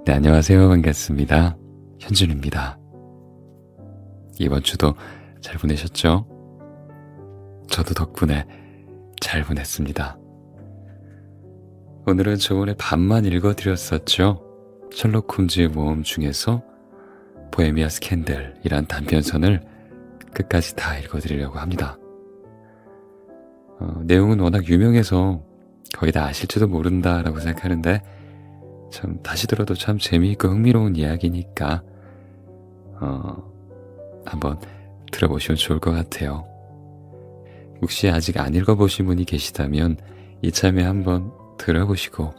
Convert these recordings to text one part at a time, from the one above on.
네, 안녕하세요. 반갑습니다. 현준입니다. 이번 주도 잘 보내셨죠? 저도 덕분에 잘 보냈습니다. 오늘은 저번에 반만 읽어드렸었죠. 셜록 홈즈의 모험 중에서 보헤미아 스캔들이란 단편선을 끝까지 다 읽어드리려고 합니다. 내용은 워낙 유명해서 거의 다 아실지도 모른다라고 생각하는데 참 다시 들어도 참 재미있고 흥미로운 이야기니까 한번 들어보시면 좋을 것 같아요. 혹시 아직 안 읽어보신 분이 계시다면 이참에 한번 들어보시고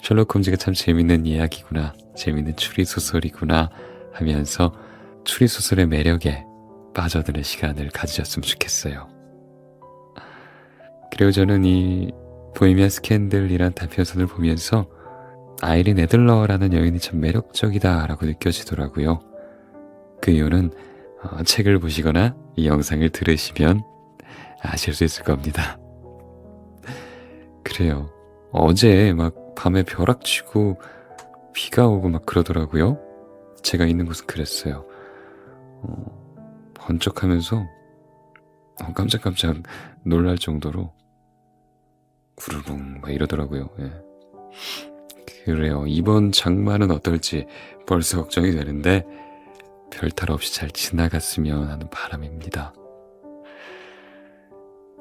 셜록 홈즈가 참 재밌는 이야기구나, 재밌는 추리소설이구나 하면서 추리소설의 매력에 빠져드는 시간을 가지셨으면 좋겠어요. 그리고 저는 이 보헤미안 스캔들이란 단편선을 보면서 아이린 애들러라는 여인이 참 매력적이다라고 느껴지더라고요. 그 이유는 책을 보시거나 이 영상을 들으시면 아실 수 있을 겁니다. 그래요. 어제 막 밤에 벼락치고 비가 오고 막 그러더라고요. 제가 있는 곳은 그랬어요. 번쩍하면서 깜짝깜짝 놀랄 정도로 구르릉 막 이러더라고요. 예. 그래요. 이번 장마는 어떨지 벌써 걱정이 되는데 별탈 없이 잘 지나갔으면 하는 바람입니다.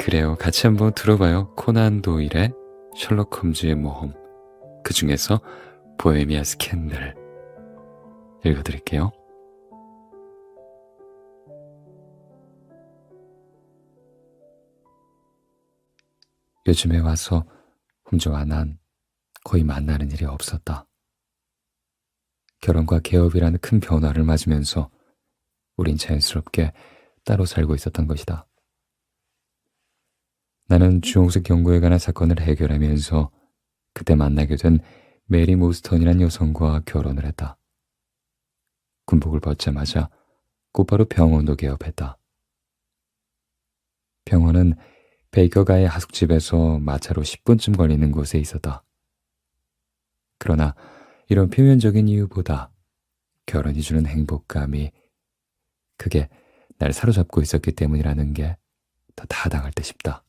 그래요. 같이 한번 들어봐요. 코난 도일의 셜록 홈즈의 모험, 그 중에서 보헤미아 스캔들 읽어드릴게요. 요즘에 와서 홈즈와 난 거의 만나는 일이 없었다. 결혼과 개업이라는 큰 변화를 맞으면서 우린 자연스럽게 따로 살고 있었던 것이다. 나는 주홍색 경고에 관한 사건을 해결하면서 그때 만나게 된 메리 모스턴이란 여성과 결혼을 했다. 군복을 벗자마자 곧바로 병원도 개업했다. 병원은 베이커가의 하숙집에서 마차로 10분쯤 걸리는 곳에 있었다. 그러나 이런 표면적인 이유보다 결혼이 주는 행복감이 그게 날 사로잡고 있었기 때문이라는 게 더 타당할 듯 싶다.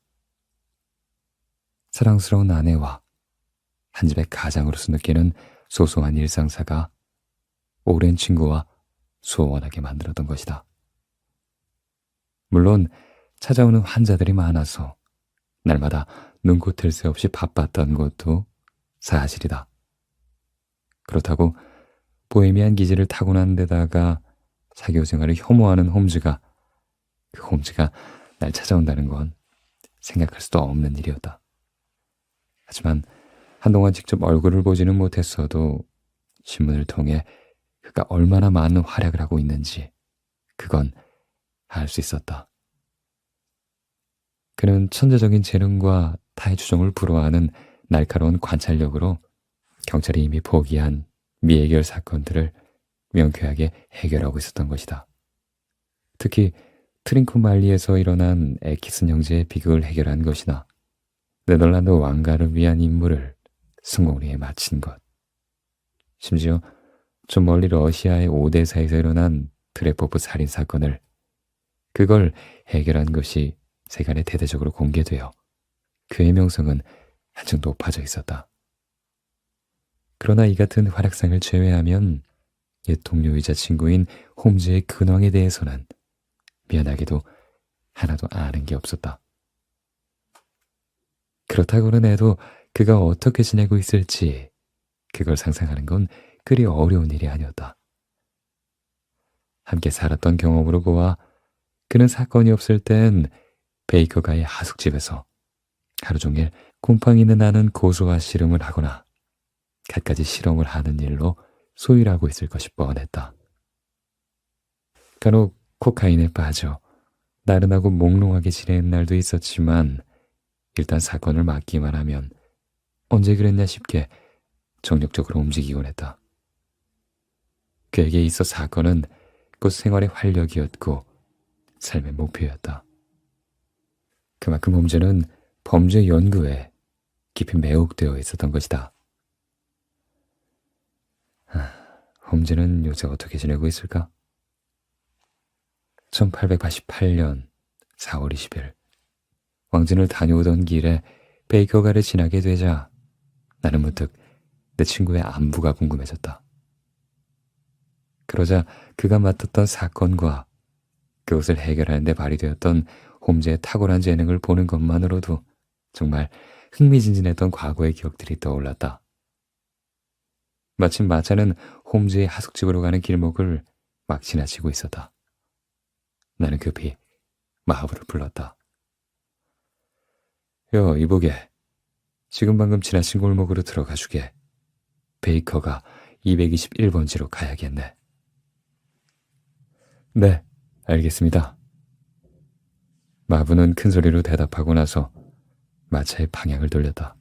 사랑스러운 아내와 한 집의 가장으로서 느끼는 소소한 일상사가 오랜 친구와 소원하게 만들었던 것이다. 물론 찾아오는 환자들이 많아서 날마다 눈코 뜰 새 없이 바빴던 것도 사실이다. 그렇다고 보헤미안 기질을 타고난 데다가 사교 생활을 혐오하는 홈즈가 날 찾아온다는 건 생각할 수도 없는 일이었다. 하지만 한동안 직접 얼굴을 보지는 못했어도 신문을 통해 그가 얼마나 많은 활약을 하고 있는지 그건 알 수 있었다. 그는 천재적인 재능과 타의 추종을 불허하는 날카로운 관찰력으로 경찰이 이미 포기한 미해결 사건들을 명쾌하게 해결하고 있었던 것이다. 특히 트링코말리에서 일어난 에키슨 형제의 비극을 해결한 것이나 네덜란드 왕가를 위한 임무를 성공리에 마친 것, 심지어 좀 멀리 러시아의 오데사에서 일어난 드레포프 살인 사건을 그걸 해결한 것이 세간에 대대적으로 공개되어 그의 명성은 한층 높아져 있었다. 그러나 이 같은 활약상을 제외하면 옛 동료이자 친구인 홈즈의 근황에 대해서는 미안하게도 하나도 아는 게 없었다. 그렇다고는 해도 그가 어떻게 지내고 있을지 그걸 상상하는 건 그리 어려운 일이 아니었다. 함께 살았던 경험으로 보아 그는 사건이 없을 땐 베이커가의 하숙집에서 하루 종일 곰팡이는 나는 고소와 씨름을 하거나 갖가지 실험을 하는 일로 소일하고 있을 것이 뻔했다. 간혹 코카인에 빠져 나른하고 몽롱하게 지내는 날도 있었지만 일단 사건을 맡기만 하면 언제 그랬냐 싶게 정력적으로 움직이곤 했다. 그에게 있어 사건은 곧 생활의 활력이었고 삶의 목표였다. 그만큼 홈즈는 범죄 연구에 깊이 매혹되어 있었던 것이다. 홈즈는 요새 어떻게 지내고 있을까? 1888년 4월 20일 왕진을 다녀오던 길에 베이커가를 지나게 되자 나는 문득 내 친구의 안부가 궁금해졌다. 그러자 그가 맡았던 사건과 그것을 해결하는 데 발휘되었던 홈즈의 탁월한 재능을 보는 것만으로도 정말 흥미진진했던 과거의 기억들이 떠올랐다. 마침 마차는 홈즈의 하숙집으로 가는 길목을 막 지나치고 있었다. 나는 급히 마하브를 불렀다. 이보게. 지금 방금 지나친 골목으로 들어가 주게. 베이커가 221번지로 가야겠네. 네, 알겠습니다. 마부는 큰 소리로 대답하고 나서 마차의 방향을 돌렸다.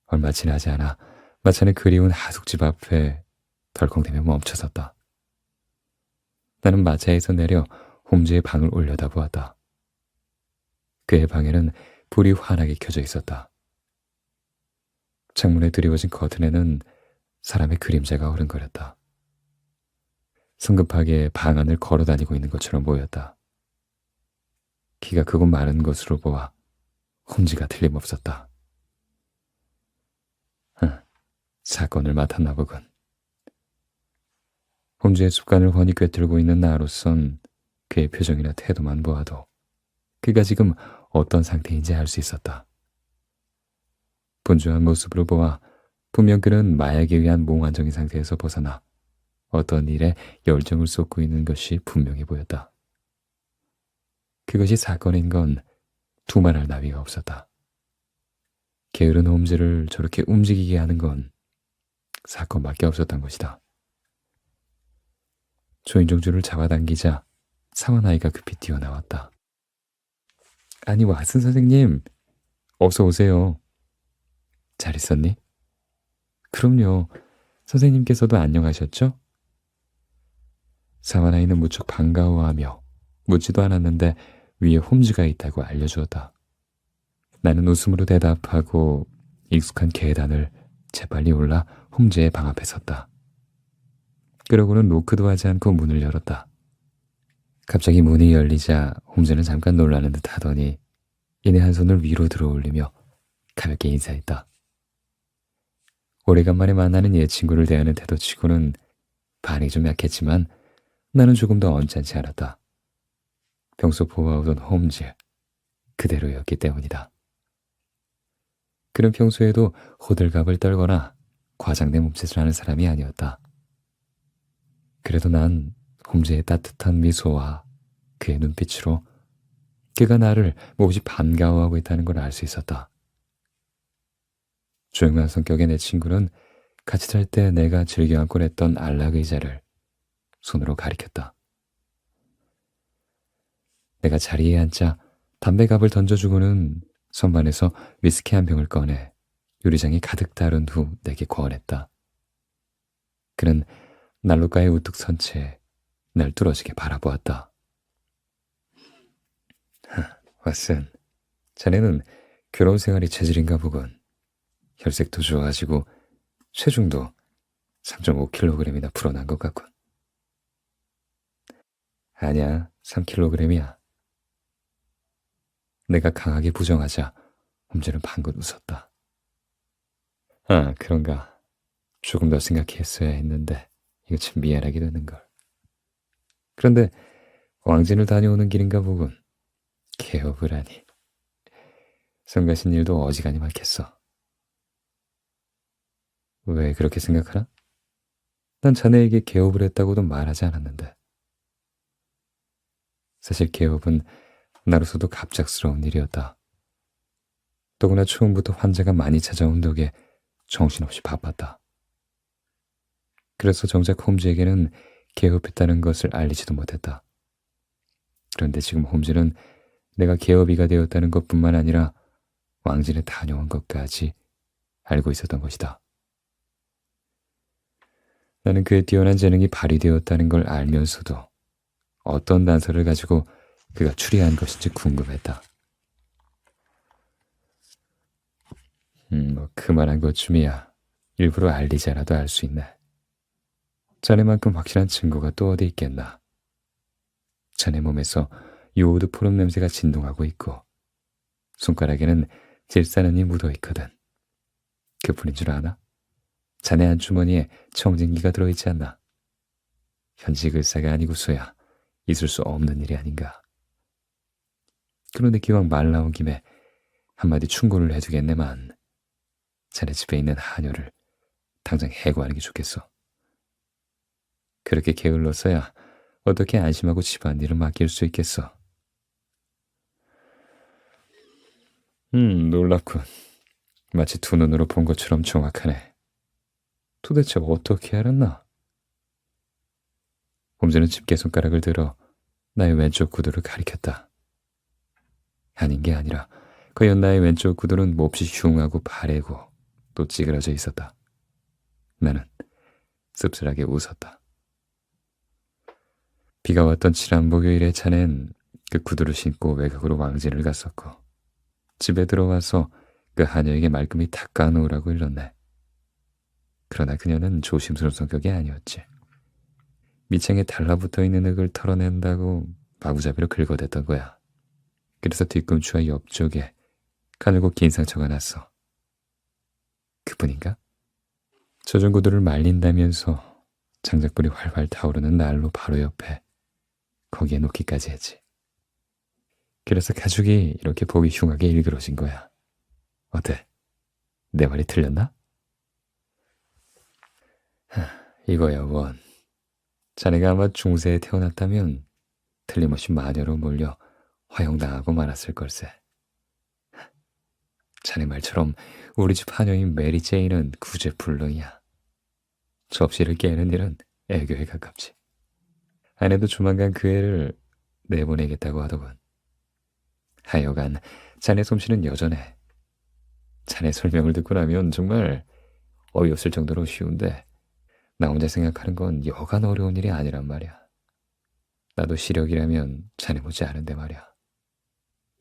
얼마 지나지 않아 마차는 그리운 하숙집 앞에 덜컹대며 멈춰섰다. 나는 마차에서 내려 홈즈의 방을 올려다보았다. 그의 방에는 불이 환하게 켜져 있었다. 창문에 드리워진 커튼에는 사람의 그림자가 어른거렸다. 성급하게 방 안을 걸어다니고 있는 것처럼 보였다. 키가 크고 마른 것으로 보아 홈즈가 틀림없었다. 사건을 맡았나 보군. 홈즈의 습관을 훤히 꿰뚫고 있는 나로선 그의 표정이나 태도만 보아도 그가 지금 어떤 상태인지 알 수 있었다. 분주한 모습으로 보아 분명 그는 마약에 의한 몽환적인 상태에서 벗어나 어떤 일에 열정을 쏟고 있는 것이 분명해 보였다. 그것이 사건인 건 두말할 나위가 없었다. 게으른 홈즈를 저렇게 움직이게 하는 건 사건밖에 없었던 것이다. 조인종주를 잡아당기자 사원아이가 급히 뛰어나왔다. 아니, 왓슨 선생님, 어서 오세요. 잘 있었니? 그럼요. 선생님께서도 안녕하셨죠? 사원아이는 무척 반가워하며 묻지도 않았는데 위에 홈즈가 있다고 알려주었다. 나는 웃음으로 대답하고 익숙한 계단을 재빨리 올라 홈즈의 방 앞에 섰다. 그러고는 노크도 하지 않고 문을 열었다. 갑자기 문이 열리자 홈즈는 잠깐 놀라는 듯 하더니 이내 한 손을 위로 들어올리며 가볍게 인사했다. 오래간만에 만나는 옛 친구를 대하는 태도치고는 반응이 좀 약했지만 나는 조금 더 언짢지 않았다. 평소 보아오던 홈즈 그대로였기 때문이다. 그는 평소에도 호들갑을 떨거나 과장된 몸짓을 하는 사람이 아니었다. 그래도 난 홈즈의 따뜻한 미소와 그의 눈빛으로 그가 나를 몹시 반가워하고 있다는 걸 알 수 있었다. 조용한 성격의 내 친구는 같이 잘 때 내가 즐겨 안고 했던 안락 의자를 손으로 가리켰다. 내가 자리에 앉자 담배갑을 던져주고는 선반에서 위스키 한 병을 꺼내 유리장에 가득 따른 후 내게 권했다. 그는 난로가에 우뚝 선 채 날 뚫어지게 바라보았다. 왓슨, 자네는 결혼 생활이 체질인가 보군. 혈색도 좋아지고 체중도 3.5kg이나 불어난 것 같군. 아니야, 3kg이야. 내가 강하게 부정하자 홈즈는 방긋 웃었다. 아, 그런가. 조금 더 생각했어야 했는데 이거 참 미안하게 되는걸. 그런데 왕진을 다녀오는 길인가 보군. 개업을 하니. 성가신 일도 어지간히 많겠어. 왜 그렇게 생각하나? 난 자네에게 개업을 했다고도 말하지 않았는데. 사실 개업은 나로서도 갑작스러운 일이었다. 더구나 처음부터 환자가 많이 찾아온 덕에 정신없이 바빴다. 그래서 정작 홈즈에게는 개업했다는 것을 알리지도 못했다. 그런데 지금 홈즈는 내가 개업이가 되었다는 것뿐만 아니라 왕진에 다녀온 것까지 알고 있었던 것이다. 나는 그의 뛰어난 재능이 발휘되었다는 걸 알면서도 어떤 단서를 가지고 그가 추리한 것인지 궁금했다. 그만한 것쯤이야 일부러 알리지 않아도 알 수 있네. 자네만큼 확실한 증거가 또 어디 있겠나. 자네 몸에서 요오드 포름 냄새가 진동하고 있고 손가락에는 질산은이 묻어 있거든. 그뿐인 줄 아나? 자네 안주머니에 청진기가 들어있지 않나? 현직 의사가 아니고서야 있을 수 없는 일이 아닌가. 그런데 기왕 말 나온 김에 한마디 충고를 해주겠네만. 자네 집에 있는 하녀를 당장 해고하는 게 좋겠어. 그렇게 게을러서야 어떻게 안심하고 집안일을 맡길 수 있겠어. 놀랍군. 마치 두 눈으로 본 것처럼 정확하네. 도대체 어떻게 알았나? 홈즈는 집게손가락을 들어 나의 왼쪽 구두를 가리켰다. 아닌 게 아니라 과연 나의 왼쪽 구두는 몹시 흉하고 파래고 또 찌그러져 있었다. 나는 씁쓸하게 웃었다. 비가 왔던 지난 목요일에 자넨 그 구두를 신고 외곽으로 왕진을 갔었고 집에 들어와서 그 하녀에게 말끔히 닦아놓으라고 일렀네. 그러나 그녀는 조심스러운 성격이 아니었지. 밑창에 달라붙어 있는 흙을 털어낸다고 마구잡이로 긁어댔던 거야. 그래서 뒤꿈치와 옆쪽에 가늘고 긴 상처가 났어. 그뿐인가? 젖은 구두를 말린다면서 장작불이 활활 타오르는 난로 바로 옆에 거기에 놓기까지 했지. 그래서 가죽이 이렇게 보기 흉하게 일그러진 거야. 어때? 내 말이 틀렸나? 이거야 원. 자네가 아마 중세에 태어났다면 틀림없이 마녀로 몰려 화형당하고 말았을 걸세. 자네 말처럼 우리 집 하녀인 메리 제이는 구제불능이야. 접시를 깨는 일은 애교에 가깝지. 아내도 조만간 그 애를 내보내겠다고 하더군. 하여간 자네 솜씨는 여전해. 자네 설명을 듣고 나면 정말 어이없을 정도로 쉬운데 나 혼자 생각하는 건 여간 어려운 일이 아니란 말이야. 나도 시력이라면 자네 못지 않은데 말이야.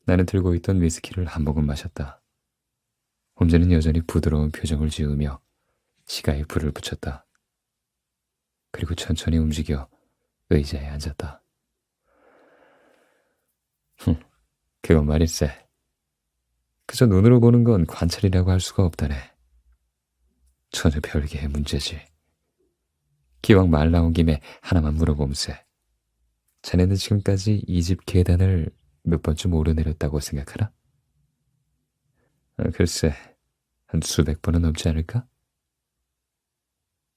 나는 들고 있던 위스키를 한 모금 마셨다. 홈즈는 여전히 부드러운 표정을 지으며 시가에 불을 붙였다. 그리고 천천히 움직여 의자에 앉았다. 그건 말일세. 그저 눈으로 보는 건 관찰이라고 할 수가 없다네. 전혀 별개의 문제지. 기왕 말 나온 김에 하나만 물어봄세. 자네는 지금까지 이 집 계단을 몇 번쯤 오르내렸다고 생각하나? 글쎄, 한 수백 번은 넘지 않을까?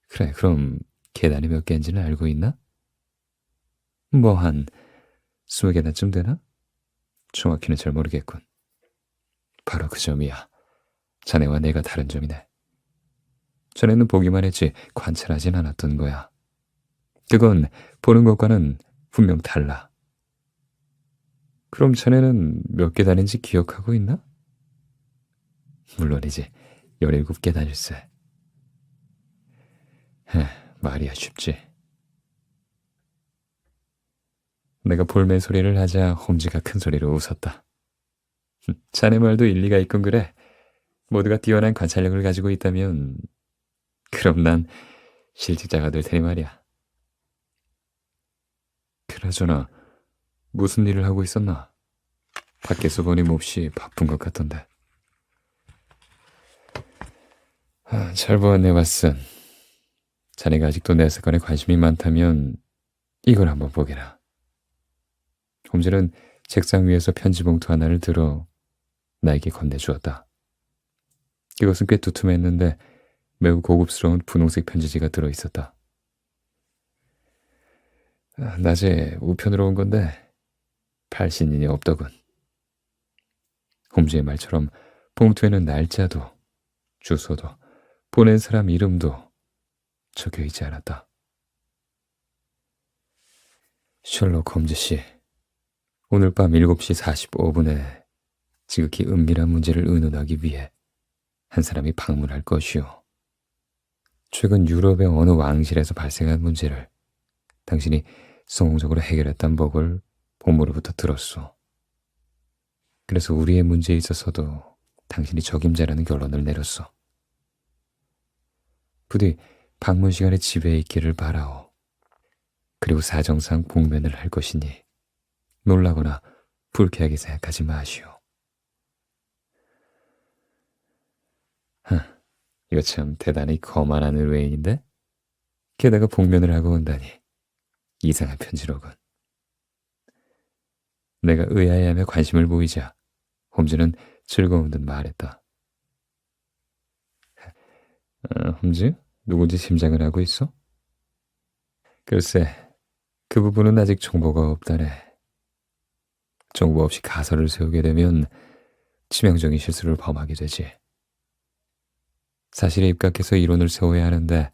그래, 그럼 계단이 몇 개인지는 알고 있나? 뭐 한 20계단쯤 되나? 정확히는 잘 모르겠군. 바로 그 점이야. 자네와 내가 다른 점이네. 전에는 보기만 했지 관찰하진 않았던 거야. 그건 보는 것과는 분명 달라. 그럼 자네는 몇 계단인지 기억하고 있나? 물론이지. 17계단일세. 말이야 쉽지. 내가 볼멘 소리를 하자 홈즈가 큰 소리로 웃었다. 자네 말도 일리가 있군 그래. 모두가 뛰어난 관찰력을 가지고 있다면 그럼 난 실직자가 될 테니 말이야. 그나저나 무슨 일을 하고 있었나? 밖에서 보니 몹시 바쁜 것 같던데. 잘 보았네 왓슨. 자네가 아직도 내 사건에 관심이 많다면 이걸 한번 보게라. 홈즈는 책상 위에서 편지 봉투 하나를 들어 나에게 건네주었다. 이것은 꽤 두툼했는데 매우 고급스러운 분홍색 편지지가 들어있었다. 낮에 우편으로 온 건데 발신인이 없더군. 홈즈의 말처럼 봉투에는 날짜도 주소도 보낸 사람 이름도 적혀있지 않았다. 셜록 홈즈 씨, 오늘 밤 7시 45분에 지극히 은밀한 문제를 의논하기 위해 한 사람이 방문할 것이오. 최근 유럽의 어느 왕실에서 발생한 문제를 당신이 성공적으로 해결했단 복을 본부로부터 들었소. 그래서 우리의 문제에 있어서도 당신이 적임자라는 결론을 내렸소. 부디 방문 시간에 집에 있기를 바라오. 그리고 사정상 복면을 할 것이니 놀라거나 불쾌하게 생각하지 마시오. 이거 참 대단히 거만한 의뢰인인데? 게다가 복면을 하고 온다니 이상한 편지로군. 내가 의아해하며 관심을 보이자 홈즈는 즐거운 듯 말했다. 홈즈? 누군지 짐작을 하고 있어? 글쎄, 그 부분은 아직 정보가 없다네. 정보 없이 가설을 세우게 되면 치명적인 실수를 범하게 되지. 사실에 입각해서 이론을 세워야 하는데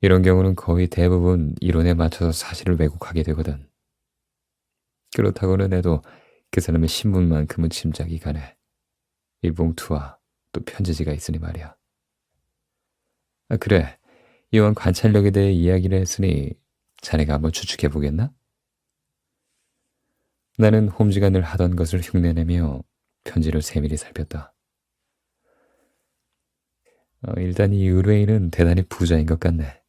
이런 경우는 거의 대부분 이론에 맞춰서 사실을 왜곡하게 되거든. 그렇다고는 해도 그 사람의 신분만큼은 짐작이 가네. 이 봉투와 또 편지지가 있으니 말이야. 그래. 이왕 관찰력에 대해 이야기를 했으니 자네가 한번 추측해 보겠나? 나는 홈즈가 늘 하던 것을 흉내내며 편지를 세밀히 살폈다. 일단 이 의뢰인은 대단히 부자인 것 같네.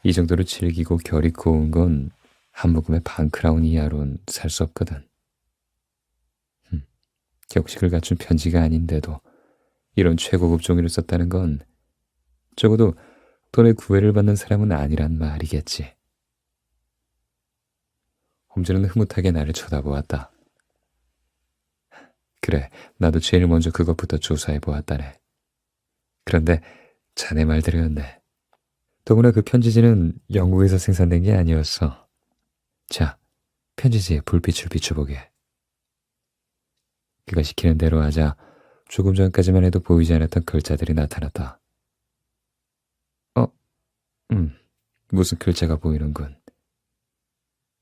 이 정도로 즐기고 결이 고운 건 한 모금의 반크라운 이하로는 살 수 없거든. 격식을 갖춘 편지가 아닌데도 이런 최고급 종이를 썼다는 건 적어도 돈의 구애를 받는 사람은 아니란 말이겠지. 홈즈는 흐뭇하게 나를 쳐다보았다. 그래, 나도 제일 먼저 그것부터 조사해 보았다네. 그런데 자네 말대로였네. 더구나 그 편지지는 영국에서 생산된 게 아니었어. 자, 편지지에 불빛을 비춰보게. 그가 시키는 대로 하자 조금 전까지만 해도 보이지 않았던 글자들이 나타났다. 무슨 글자가 보이는군.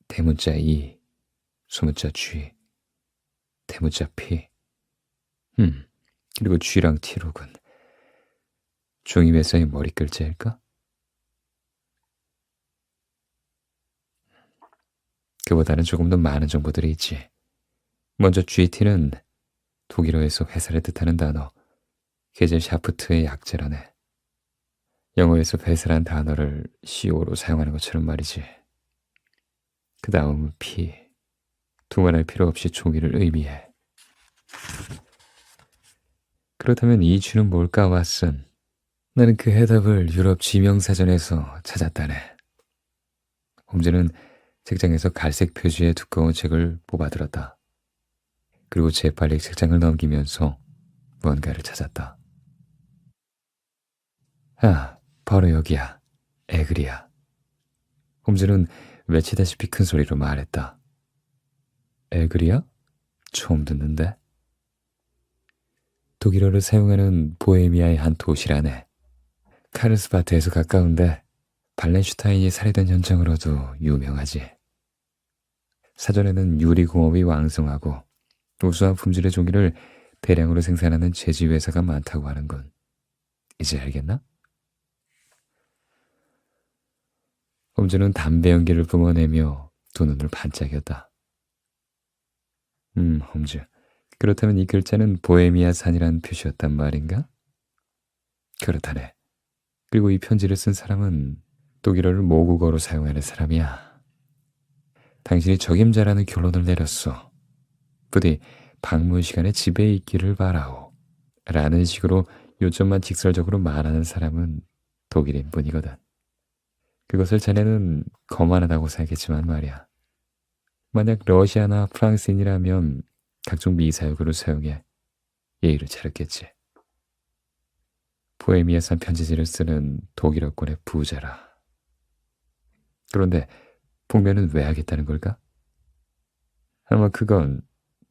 대문자 E, 소문자 G, 대문자 P. 그리고 G랑 T로군. 종이 매서의 머리 글자일까? 그보다는 조금 더 많은 정보들이 있지. 먼저 GT는 독일어에서 회사를 뜻하는 단어, 게젤샤프트의 약자라네. 영어에서 회사란 단어를 CO로 사용하는 것처럼 말이지. 그 다음은 P, 두말할 필요 없이 종이를 의미해. 그렇다면 이 G는 뭘까, 왓슨? 나는 그 해답을 유럽 지명사전에서 찾았다네. 홈즈는 책장에서 갈색 표지의 두꺼운 책을 뽑아들었다. 그리고 재빨리 책장을 넘기면서 무언가를 찾았다. 바로 여기야. 에그리야. 홈즈는 외치다시피 큰 소리로 말했다. 에그리야? 처음 듣는데? 독일어를 사용하는 보헤미아의 한 도시라네. 카르스바트에서 가까운데 발렌슈타인이 살해된 현장으로도 유명하지. 사전에는 유리공업이 왕성하고 우수한 품질의 종이를 대량으로 생산하는 제지회사가 많다고 하는군. 이제 알겠나? 홈즈는 담배 연기를 뿜어내며 두 눈을 반짝였다. 홈즈. 그렇다면 이 글자는 보헤미아 산이란 표시였단 말인가? 그렇다네. 그리고 이 편지를 쓴 사람은 독일어를 모국어로 사용하는 사람이야. 당신이 적임자라는 결론을 내렸어. 부디 방문 시간에 집에 있기를 바라오. 라는 식으로 요점만 직설적으로 말하는 사람은 독일인 뿐이거든. 그것을 자네는 거만하다고 생각했지만 말이야. 만약 러시아나 프랑스인이라면 각종 미사역으로 사용해 예의를 차렸겠지. 보헤미아산 편지지를 쓰는 독일어권의 부자라. 그런데 복면은 왜 하겠다는 걸까? 아마 그건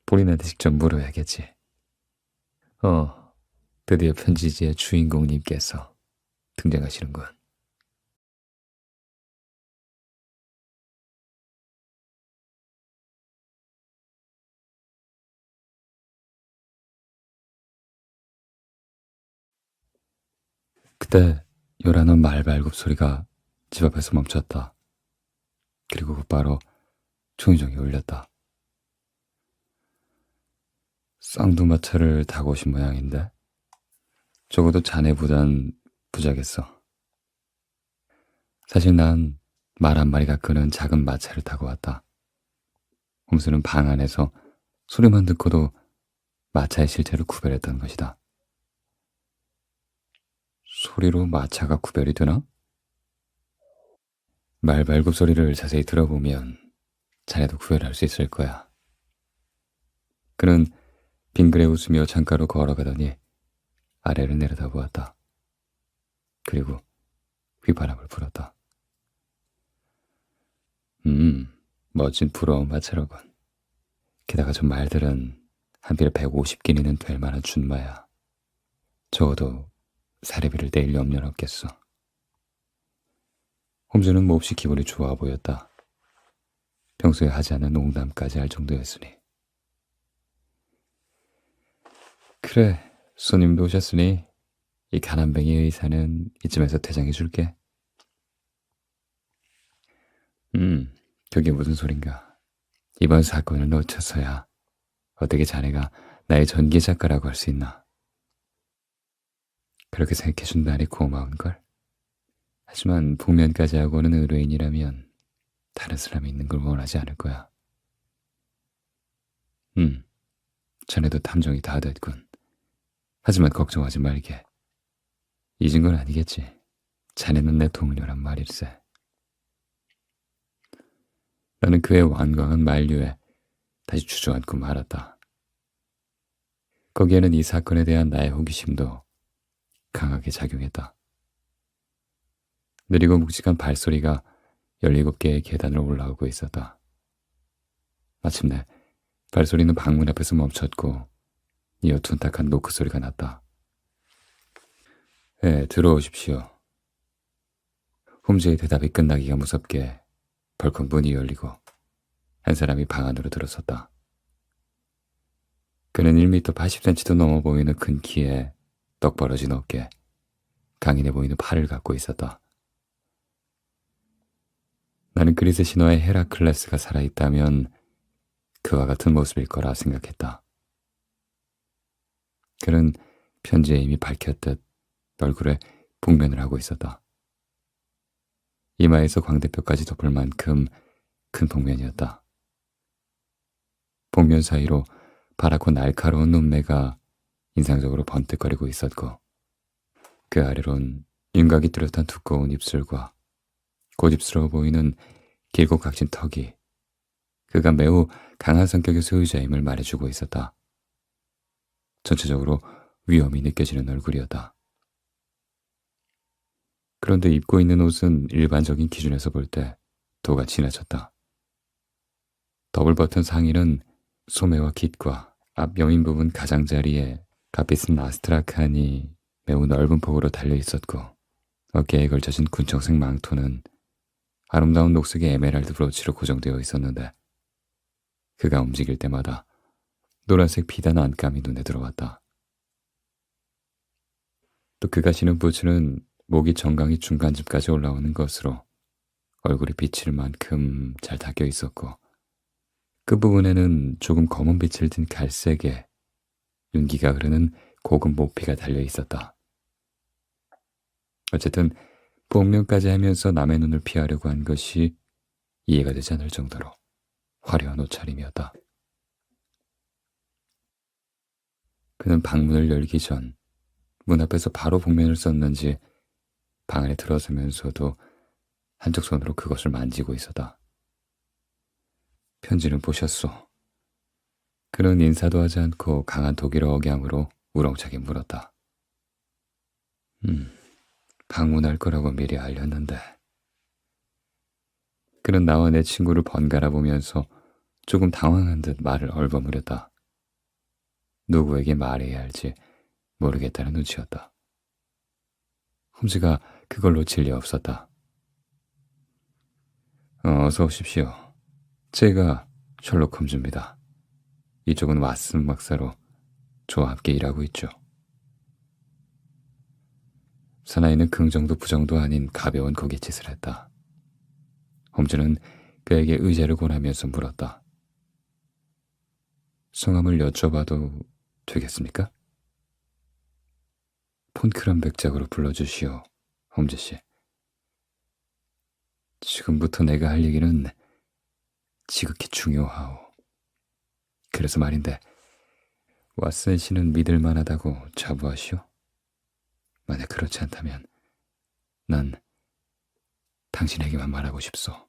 본인한테 직접 물어야겠지. 드디어 편지지의 주인공님께서 등장하시는군. 그때 요란한 말발굽 소리가 집 앞에서 멈췄다. 그리고 곧바로 종이종이 울렸다. 쌍두마차를 타고 오신 모양인데 적어도 자네보단 부자겠어. 사실 난 말 한 마리가 끄는 작은 마차를 타고 왔다. 홈즈는 방 안에서 소리만 듣고도 마차의 실체를 구별했던 것이다. 소리로 마차가 구별이 되나? 말 발굽 소리를 자세히 들어보면 자네도 구별할 수 있을 거야. 그는 빙그레 웃으며 창가로 걸어가더니 아래를 내려다보았다. 그리고 휘바람을 불었다. 멋진 부러운 마차로군. 게다가 저 말들은 한필에 150기니는 될 만한 준마야. 적어도 사례비를 낼 염려는 없겠어. 홈즈는 몹시 기분이 좋아 보였다. 평소에 하지 않은 농담까지 할 정도였으니. 그래, 손님도 오셨으니 이 가난뱅이 의사는 이쯤에서 퇴장해 줄게. 그게 무슨 소린가. 이번 사건을 놓쳐서야 어떻게 자네가 나의 전기 작가라고 할 수 있나. 그렇게 생각해준다니 고마운걸. 하지만 복면까지 하고 오는 의뢰인이라면 다른 사람이 있는 걸 원하지 않을 거야. 자네도 탐정이 다 됐군. 하지만 걱정하지 말게. 잊은 건 아니겠지. 자네는 내 동료란 말일세. 나는 그의 완강한 만류에 다시 주저앉고 말았다. 거기에는 이 사건에 대한 나의 호기심도 강하게 작용했다. 느리고 묵직한 발소리가 17개의 계단을 올라오고 있었다. 마침내 발소리는 방문 앞에서 멈췄고 이어 둔탁한 노크 소리가 났다. 들어오십시오. 홈즈의 대답이 끝나기가 무섭게 벌컥 문이 열리고 한 사람이 방 안으로 들어섰다. 그는 1m 80cm도 넘어 보이는 큰 키에 떡 벌어진 어깨, 강인해 보이는 팔을 갖고 있었다. 나는 그리스 신화의 헤라클레스가 살아있다면 그와 같은 모습일 거라 생각했다. 그는 편지에 이미 밝혔듯 얼굴에 복면을 하고 있었다. 이마에서 광대뼈까지 덮을 만큼 큰 복면이었다. 복면 사이로 파랗고 날카로운 눈매가 인상적으로 번뜩거리고 있었고 그 아래론 윤곽이 뚜렷한 두꺼운 입술과 고집스러워 보이는 길고 각진 턱이 그가 매우 강한 성격의 소유자임을 말해주고 있었다. 전체적으로 위험이 느껴지는 얼굴이었다. 그런데 입고 있는 옷은 일반적인 기준에서 볼 때 도가 지나쳤다. 더블 버튼 상의는 소매와 깃과 앞 여민 부분 가장자리에 값비싼 아스트라칸이 매우 넓은 폭으로 달려 있었고 어깨에 걸쳐진 군청색 망토는 아름다운 녹색의 에메랄드 브로치로 고정되어 있었는데 그가 움직일 때마다 노란색 비단 안감이 눈에 들어왔다. 또 그가 신은 부츠는 목이 정강이 중간쯤까지 올라오는 것으로 얼굴이 비칠 만큼 잘 닦여 있었고 끝부분에는 조금 검은 빛을 띤 갈색에 윤기가 흐르는 고급 모피가 달려 있었다. 어쨌든 복면까지 하면서 남의 눈을 피하려고 한 것이 이해가 되지 않을 정도로 화려한 옷차림이었다. 그는 방문을 열기 전 문 앞에서 바로 복면을 썼는지 방 안에 들어서면서도 한쪽 손으로 그것을 만지고 있었다. 편지는 보셨소? 그는 인사도 하지 않고 강한 독일어 억양으로 우렁차게 물었다. 방문할 거라고 미리 알렸는데. 그는 나와 내 친구를 번갈아 보면서 조금 당황한 듯 말을 얼버무렸다. 누구에게 말해야 할지 모르겠다는 눈치였다. 홈즈가 그걸 놓칠 리 없었다. 어서 오십시오. 제가 셜록 홈즈입니다. 이쪽은 왓슨 박사로 저와 함께 일하고 있죠. 사나이는 긍정도 부정도 아닌 가벼운 고갯짓을 했다. 홈즈는 그에게 의자를 권하면서 물었다. 성함을 여쭤봐도 되겠습니까? 폰크람 백작으로 불러주시오, 홈즈 씨. 지금부터 내가 할 얘기는 지극히 중요하오. 그래서 말인데, 왓슨 씨는 믿을 만하다고 자부하시오? 만약 그렇지 않다면 난 당신에게만 말하고 싶소.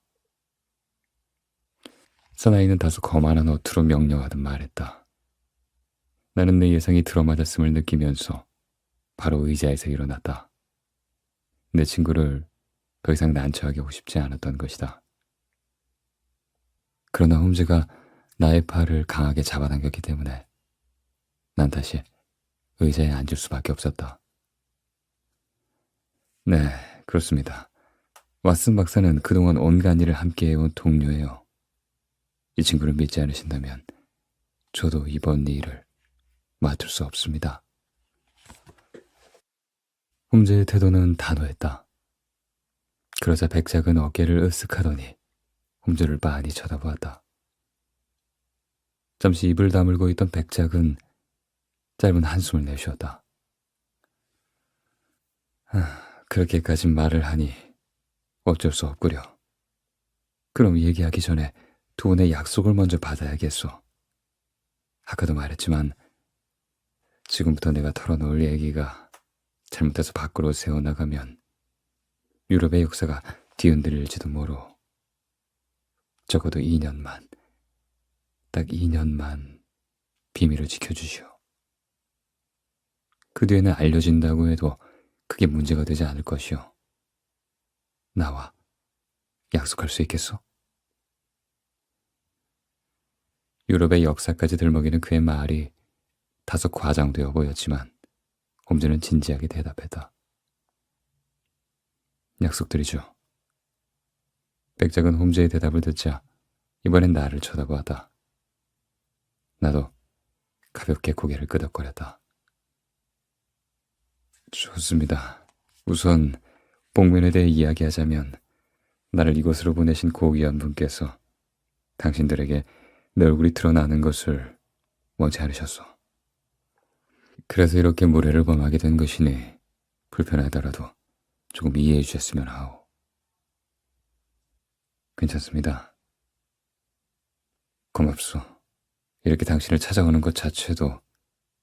사나이는 다소 거만한 어투로 명령하듯 말했다. 나는 내 예상이 들어맞았음을 느끼면서 바로 의자에서 일어났다. 내 친구를 더 이상 난처하게 하고 싶지 않았던 것이다. 그러나 홈즈가 나의 팔을 강하게 잡아당겼기 때문에 난 다시 의자에 앉을 수밖에 없었다. 네, 그렇습니다. 왓슨 박사는 그동안 온갖 일을 함께 해온 동료예요. 이 친구를 믿지 않으신다면 저도 이번 일을 맡을 수 없습니다. 홈즈의 태도는 단호했다. 그러자 백작은 어깨를 으쓱하더니 홈즈를 빤히 쳐다보았다. 잠시 입을 다물고 있던 백작은 짧은 한숨을 내쉬었다. 그렇게까지 말을 하니 어쩔 수 없구려. 그럼 얘기하기 전에 두 분의 약속을 먼저 받아야겠소. 아까도 말했지만 지금부터 내가 털어놓을 얘기가 잘못해서 밖으로 새어나가면 유럽의 역사가 뒤흔들릴지도 모르. 적어도 2년만, 딱 2년만 비밀을 지켜주시오. 그 뒤에는 알려진다고 해도 그게 문제가 되지 않을 것이오. 나와 약속할 수 있겠소? 유럽의 역사까지 들먹이는 그의 말이 다소 과장되어 보였지만 홈즈는 진지하게 대답했다. 약속드리죠. 백작은 홈즈의 대답을 듣자 이번엔 나를 쳐다보았다. 나도 가볍게 고개를 끄덕거렸다. 좋습니다. 우선 복면에 대해 이야기하자면 나를 이곳으로 보내신 고귀한 분께서 당신들에게 내 얼굴이 드러나는 것을 원치 않으셨소. 그래서 이렇게 무례를 범하게 된 것이니 불편하더라도 조금 이해해 주셨으면 하오. 괜찮습니다. 고맙소. 이렇게 당신을 찾아오는 것 자체도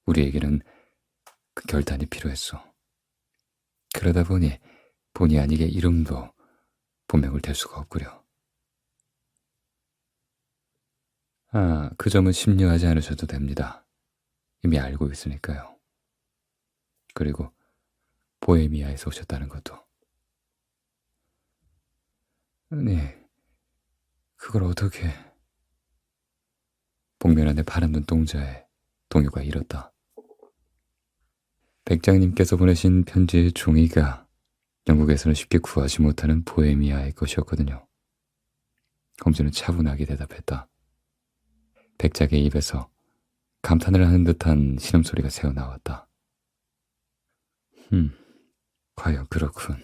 우리에게는 그 결단이 필요했소. 그러다 보니 본의 아니게 이름도 본명을 댈 수가 없구려. 그 점은 심려하지 않으셔도 됩니다. 이미 알고 있으니까요. 그리고 보헤미아에서 오셨다는 것도. 아니, 그걸 어떻게... 복면 안의 파란 눈동자에 동요가 일었다. 백장님께서 보내신 편지의 종이가 영국에서는 쉽게 구하지 못하는 보헤미아의 것이었거든요. 홈즈는 차분하게 대답했다. 백작의 입에서 감탄을 하는 듯한 신음소리가 새어나왔다. 과연 그렇군.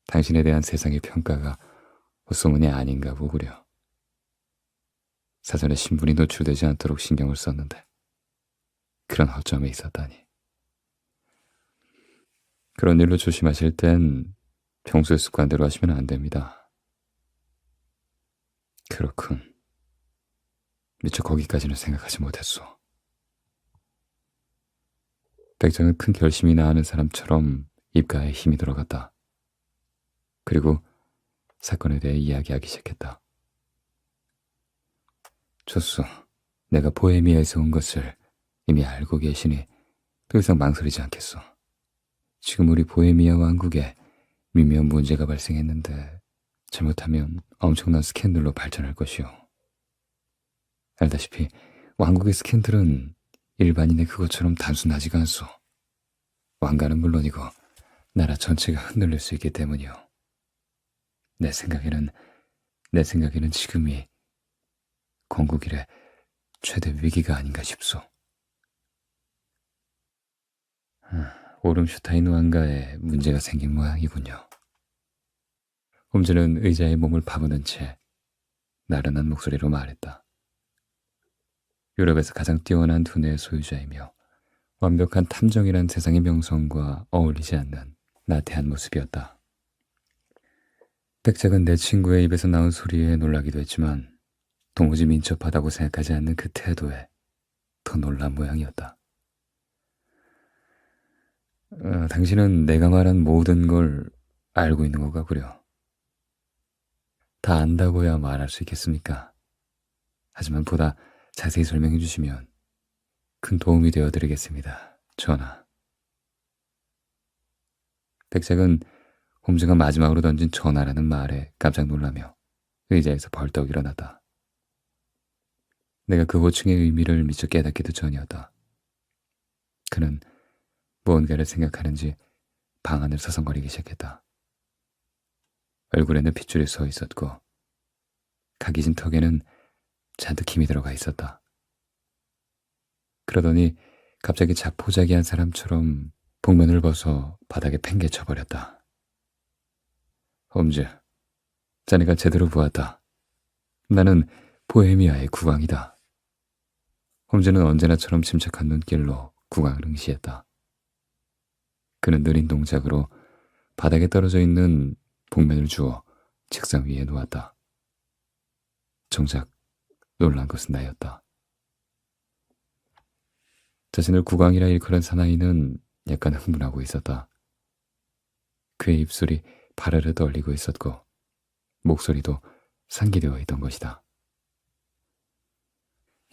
당신에 대한 세상의 평가가 헛소문이 아닌가 보구려. 사전에 신분이 노출되지 않도록 신경을 썼는데 그런 허점이 있었다니. 그런 일로 조심하실 땐 평소의 습관대로 하시면 안 됩니다. 그렇군. 미처 거기까지는 생각하지 못했소. 백장은 큰 결심이 나하는 사람처럼 입가에 힘이 들어갔다. 그리고 사건에 대해 이야기하기 시작했다. 좋소. 내가 보헤미아에서 온 것을 이미 알고 계시니 더 이상 망설이지 않겠소. 지금 우리 보헤미아 왕국에 미묘한 문제가 발생했는데 잘못하면 엄청난 스캔들로 발전할 것이오. 알다시피 왕국의 스캔들은 일반인의 그것처럼 단순하지가 않소. 왕가는 물론이고 나라 전체가 흔들릴 수 있기 때문이오. 내 생각에는 지금이 건국 이래 최대 위기가 아닌가 싶소. 오름슈타인 왕가에 문제가 생긴 모양이군요. 홈즈는 의자에 몸을 파묻은 채 나른한 목소리로 말했다. 유럽에서 가장 뛰어난 두뇌의 소유자이며 완벽한 탐정이란 세상의 명성과 어울리지 않는 나태한 모습이었다. 백작은 내 친구의 입에서 나온 소리에 놀라기도 했지만 도무지 민첩하다고 생각하지 않는 그 태도에 더 놀란 모양이었다. 당신은 내가 말한 모든 걸 알고 있는 것 같구려. 다 안다고야 말할 수 있겠습니까? 하지만 보다 자세히 설명해 주시면 큰 도움이 되어 드리겠습니다. 전하. 백작은 홈즈가 마지막으로 던진 전하라는 말에 깜짝 놀라며 의자에서 벌떡 일어났다. 내가 그 호칭의 의미를 미처 깨닫기도 전이었다. 그는 무언가를 생각하는지 방 안을 서성거리기 시작했다. 얼굴에는 핏줄이 서 있었고 각이 진 턱에는 잔뜩 힘이 들어가 있었다. 그러더니 갑자기 자포자기한 사람처럼 복면을 벗어 바닥에 팽개쳐버렸다. 홈즈, 자네가 제대로 보았다. 나는 보헤미아의 국왕이다. 홈즈는 언제나처럼 침착한 눈길로 국왕을 응시했다. 그는 느린 동작으로 바닥에 떨어져 있는 복면을 주워 책상 위에 놓았다. 정작 놀란 것은 나였다. 자신을 국왕이라 일컬은 사나이는 약간 흥분하고 있었다. 그의 입술이 바르르 떨리고 있었고 목소리도 상기되어 있던 것이다.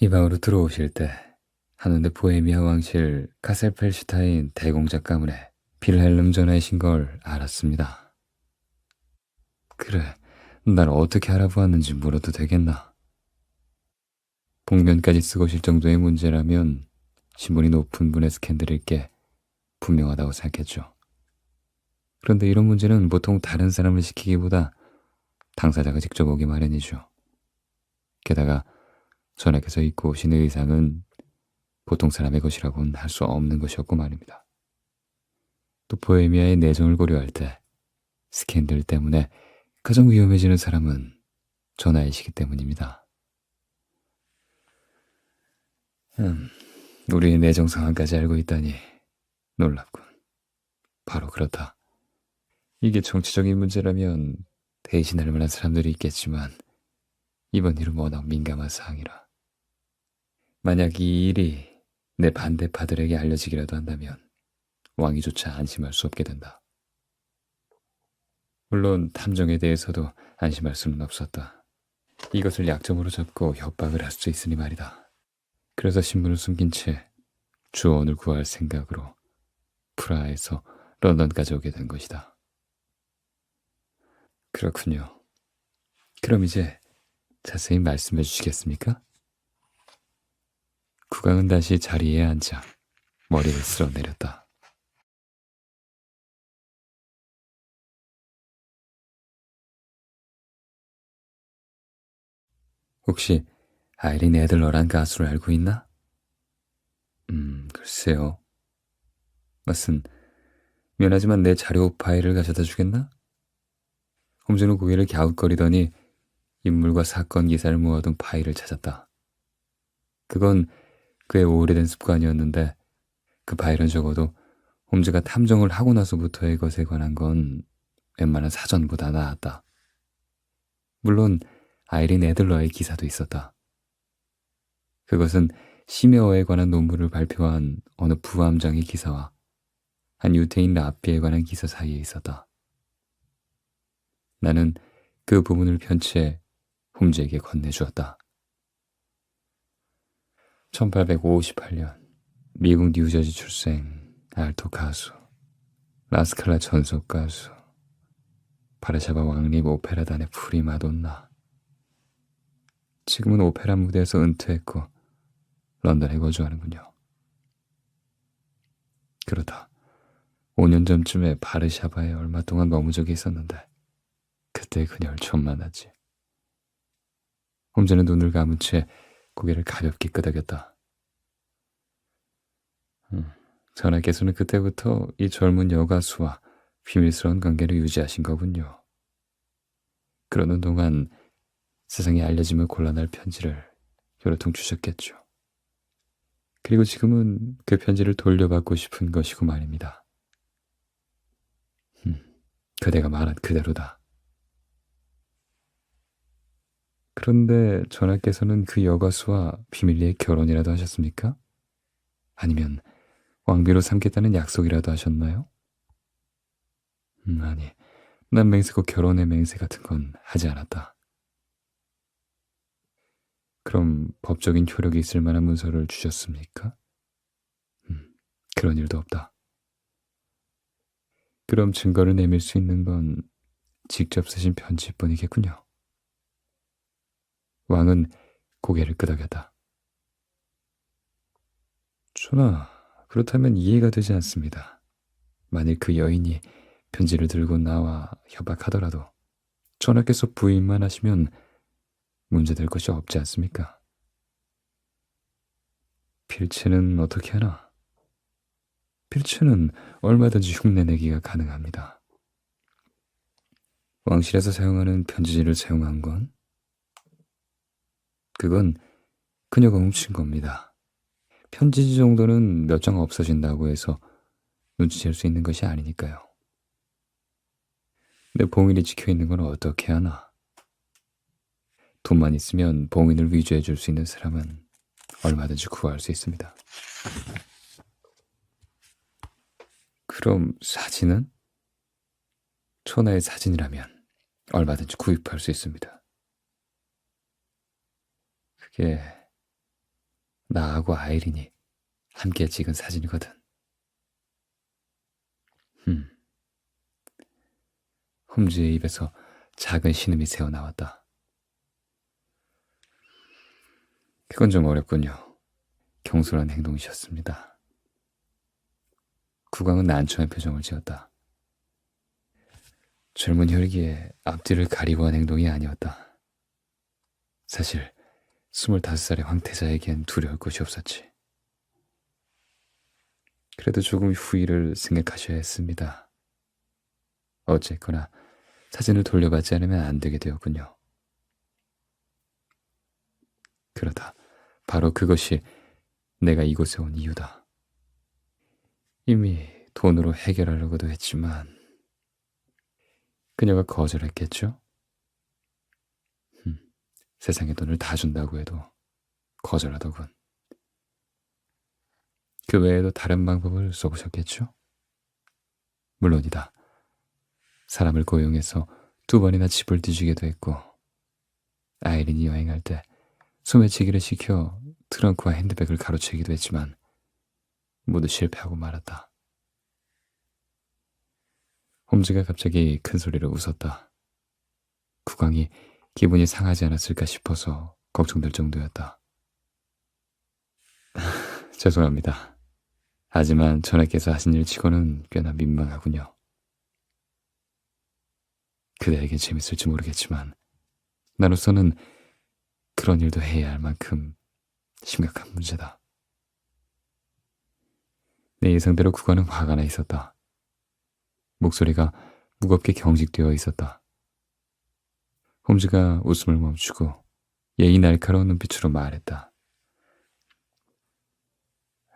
이 방으로 들어오실 때 하는데 보헤미아 왕실 카셀펠슈타인 대공작 가문의 빌헬름 전하이신 걸 알았습니다. 그래, 날 어떻게 알아보았는지 물어도 되겠나? 복면까지 쓰고 실 정도의 문제라면 신분이 높은 분의 스캔들일 게 분명하다고 생각했죠. 그런데 이런 문제는 보통 다른 사람을 시키기보다 당사자가 직접 오기 마련이죠. 게다가 전하께서 입고 오신 의상은 보통 사람의 것이라고는 할 수 없는 것이었고 말입니다. 또 보헤미아의 내정을 고려할 때 스캔들 때문에 가장 위험해지는 사람은 전하이시기 때문입니다. 우리의 내정 상황까지 알고 있다니 놀랍군. 바로 그렇다. 이게 정치적인 문제라면 대신할 만한 사람들이 있겠지만 이번 일은 워낙 민감한 사항이라. 만약 이 일이 내 반대파들에게 알려지기라도 한다면 왕위조차 안심할 수 없게 된다. 물론 탐정에 대해서도 안심할 수는 없었다. 이것을 약점으로 잡고 협박을 할 수 있으니 말이다. 그래서 신분을 숨긴 채 주원을 구할 생각으로 프라하에서 런던까지 오게 된 것이다. 그렇군요. 그럼 이제 자세히 말씀해 주시겠습니까? 국왕은 다시 자리에 앉아 머리를 쓸어내렸다. 혹시 아이린 애들러란 가수를 알고 있나? 글쎄요. 무슨 미안하지만 내 자료 파일을 가져다 주겠나? 홈즈는 고개를 갸웃거리더니 인물과 사건 기사를 모아둔 파일을 찾았다. 그건 꽤 오래된 습관이었는데 그 파일은 적어도 홈즈가 탐정을 하고 나서부터의 것에 관한 건 웬만한 사전보다 나았다. 물론 아이린 애들러의 기사도 있었다. 그것은 심해어에 관한 논문을 발표한 어느 부함장의 기사와 한 유태인 랍비에 관한 기사 사이에 있었다. 나는 그 부분을 편치해 홈즈에게 건네주었다. 1858년 미국 뉴저지 출생 알토 가수, 라스칼라 전속 가수, 바르샤바 왕립 오페라단의 프리마돈나. 지금은 오페라 무대에서 은퇴했고 런던에 거주하는군요. 그렇다. 5년 전쯤에 바르샤바에 얼마 동안 머문 적이 있었는데 그때 그녀를 처음 만났지. 홈즈는 눈을 감은 채 고개를 가볍게 끄덕였다. 전하께서는 그때부터 이 젊은 여가수와 비밀스러운 관계를 유지하신 거군요. 그러는 동안 세상에 알려지면 곤란할 편지를 여러 통 주셨겠죠. 그리고 지금은 그 편지를 돌려받고 싶은 것이고 말입니다. 그대가 말한 그대로다. 그런데 전하께서는 그 여가수와 비밀리에 결혼이라도 하셨습니까? 아니면 왕비로 삼겠다는 약속이라도 하셨나요? 아니, 난 맹세코 결혼의 맹세 같은 건 하지 않았다. 그럼 법적인 효력이 있을 만한 문서를 주셨습니까? 음, 그런 일도 없다. 그럼 증거를 내밀 수 있는 건 직접 쓰신 편지뿐이겠군요. 왕은 고개를 끄덕였다. 전하, 그렇다면 이해가 되지 않습니다. 만일 그 여인이 편지를 들고 나와 협박하더라도 전하께서 부인만 하시면 문제될 것이 없지 않습니까? 필체는 어떻게 하나? 필체는 얼마든지 흉내내기가 가능합니다. 왕실에서 사용하는 편지지를 사용한 건 그건 그녀가 훔친 겁니다. 편지지 정도는 몇 장 없어진다고 해서 눈치챌 수 있는 것이 아니니까요. 내 봉인이 찍혀 있는 건 어떻게 하나? 돈만 있으면 봉인을 위조해 줄 수 있는 사람은 얼마든지 구할 수 있습니다. 그럼 사진은? 천하의 사진이라면 얼마든지 구입할 수 있습니다. 그게 나하고 아이린이 함께 찍은 사진이거든. 음. 홈즈의 입에서 작은 신음이 새어나왔다. 그건 좀 어렵군요. 경솔한 행동이셨습니다. 국왕은 난처한 표정을 지었다. 젊은 혈기에 앞뒤를 가리고 한 행동이 아니었다. 사실 25살의 황태자에겐 두려울 것이 없었지. 그래도 조금 후일을 생각하셔야 했습니다. 어쨌거나 사진을 돌려받지 않으면 안 되게 되었군요. 그러다 바로 그것이 내가 이곳에 온 이유다. 이미 돈으로 해결하려고도 했지만 그녀가 거절했겠죠? 세상의 돈을 다 준다고 해도 거절하더군. 그 외에도 다른 방법을 써보셨겠죠? 물론이다. 사람을 고용해서 2번이나 집을 뒤지기도 했고 아이린이 여행할 때 소매치기를 시켜 트렁크와 핸드백을 가로채기도 했지만 모두 실패하고 말았다. 홈즈가 갑자기 큰 소리로 웃었다. 국왕이 기분이 상하지 않았을까 싶어서 걱정될 정도였다. 죄송합니다. 하지만 전하께서 하신 일 치고는 꽤나 민망하군요. 그대에게 재밌을지 모르겠지만 나로서는 그런 일도 해야 할 만큼 심각한 문제다. 내 예상대로 국왕은 화가 나 있었다. 목소리가 무겁게 경직되어 있었다. 홈즈가 웃음을 멈추고 예의 날카로운 눈빛으로 말했다.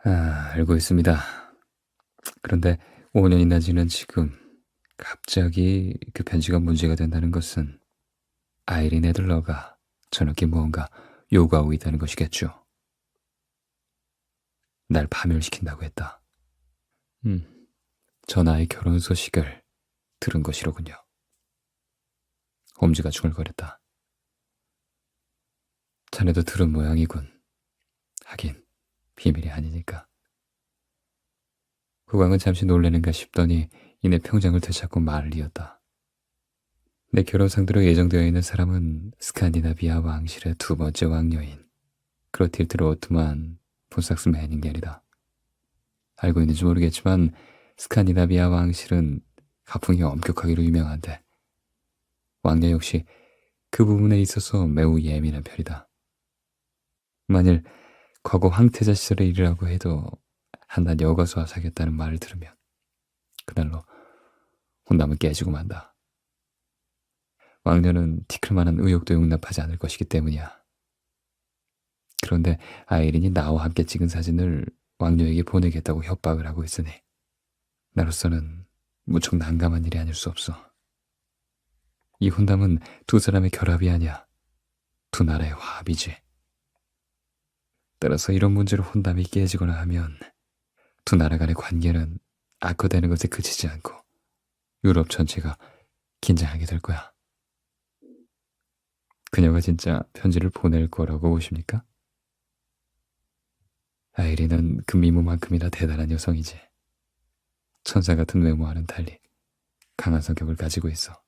알고 있습니다. 그런데 5년이나 지난 지금 갑자기 그 편지가 문제가 된다는 것은 아이린 애들러가 저녁에 무언가 요구하고 있다는 것이겠죠. 날 파멸시킨다고 했다. 전하의 결혼 소식을 들은 것이로군요. 홈즈가 중얼거렸다. 자네도 들은 모양이군. 하긴 비밀이 아니니까. 국왕은 잠시 놀라는가 싶더니 이내 평장을 되찾고 말을 이었다. 내 결혼 상대로 예정되어 있는 사람은 스칸디나비아 왕실의 2번째 왕녀인 크로틸드 로트만 폰삭스 매닝겔이다. 알고 있는지 모르겠지만 스칸디나비아 왕실은 가풍이 엄격하기로 유명한데 왕녀 역시 그 부분에 있어서 매우 예민한 편이다. 만일 과거 황태자 시절의 일이라고 해도 한낱 여가수와 사귀었다는 말을 들으면 그날로 혼담은 깨지고 만다. 왕녀는 티끌만한 의혹도 용납하지 않을 것이기 때문이야. 그런데 아이린이 나와 함께 찍은 사진을 왕녀에게 보내겠다고 협박을 하고 있으니 나로서는 무척 난감한 일이 아닐 수 없어. 이 혼담은 두 사람의 결합이 아니야. 두 나라의 화합이지. 따라서 이런 문제로 혼담이 깨지거나 하면 두 나라 간의 관계는 악화되는 것에 그치지 않고 유럽 전체가 긴장하게 될 거야. 그녀가 진짜 편지를 보낼 거라고 보십니까? 아이린은 그 미모만큼이나 대단한 여성이지. 천사 같은 외모와는 달리 강한 성격을 가지고 있어.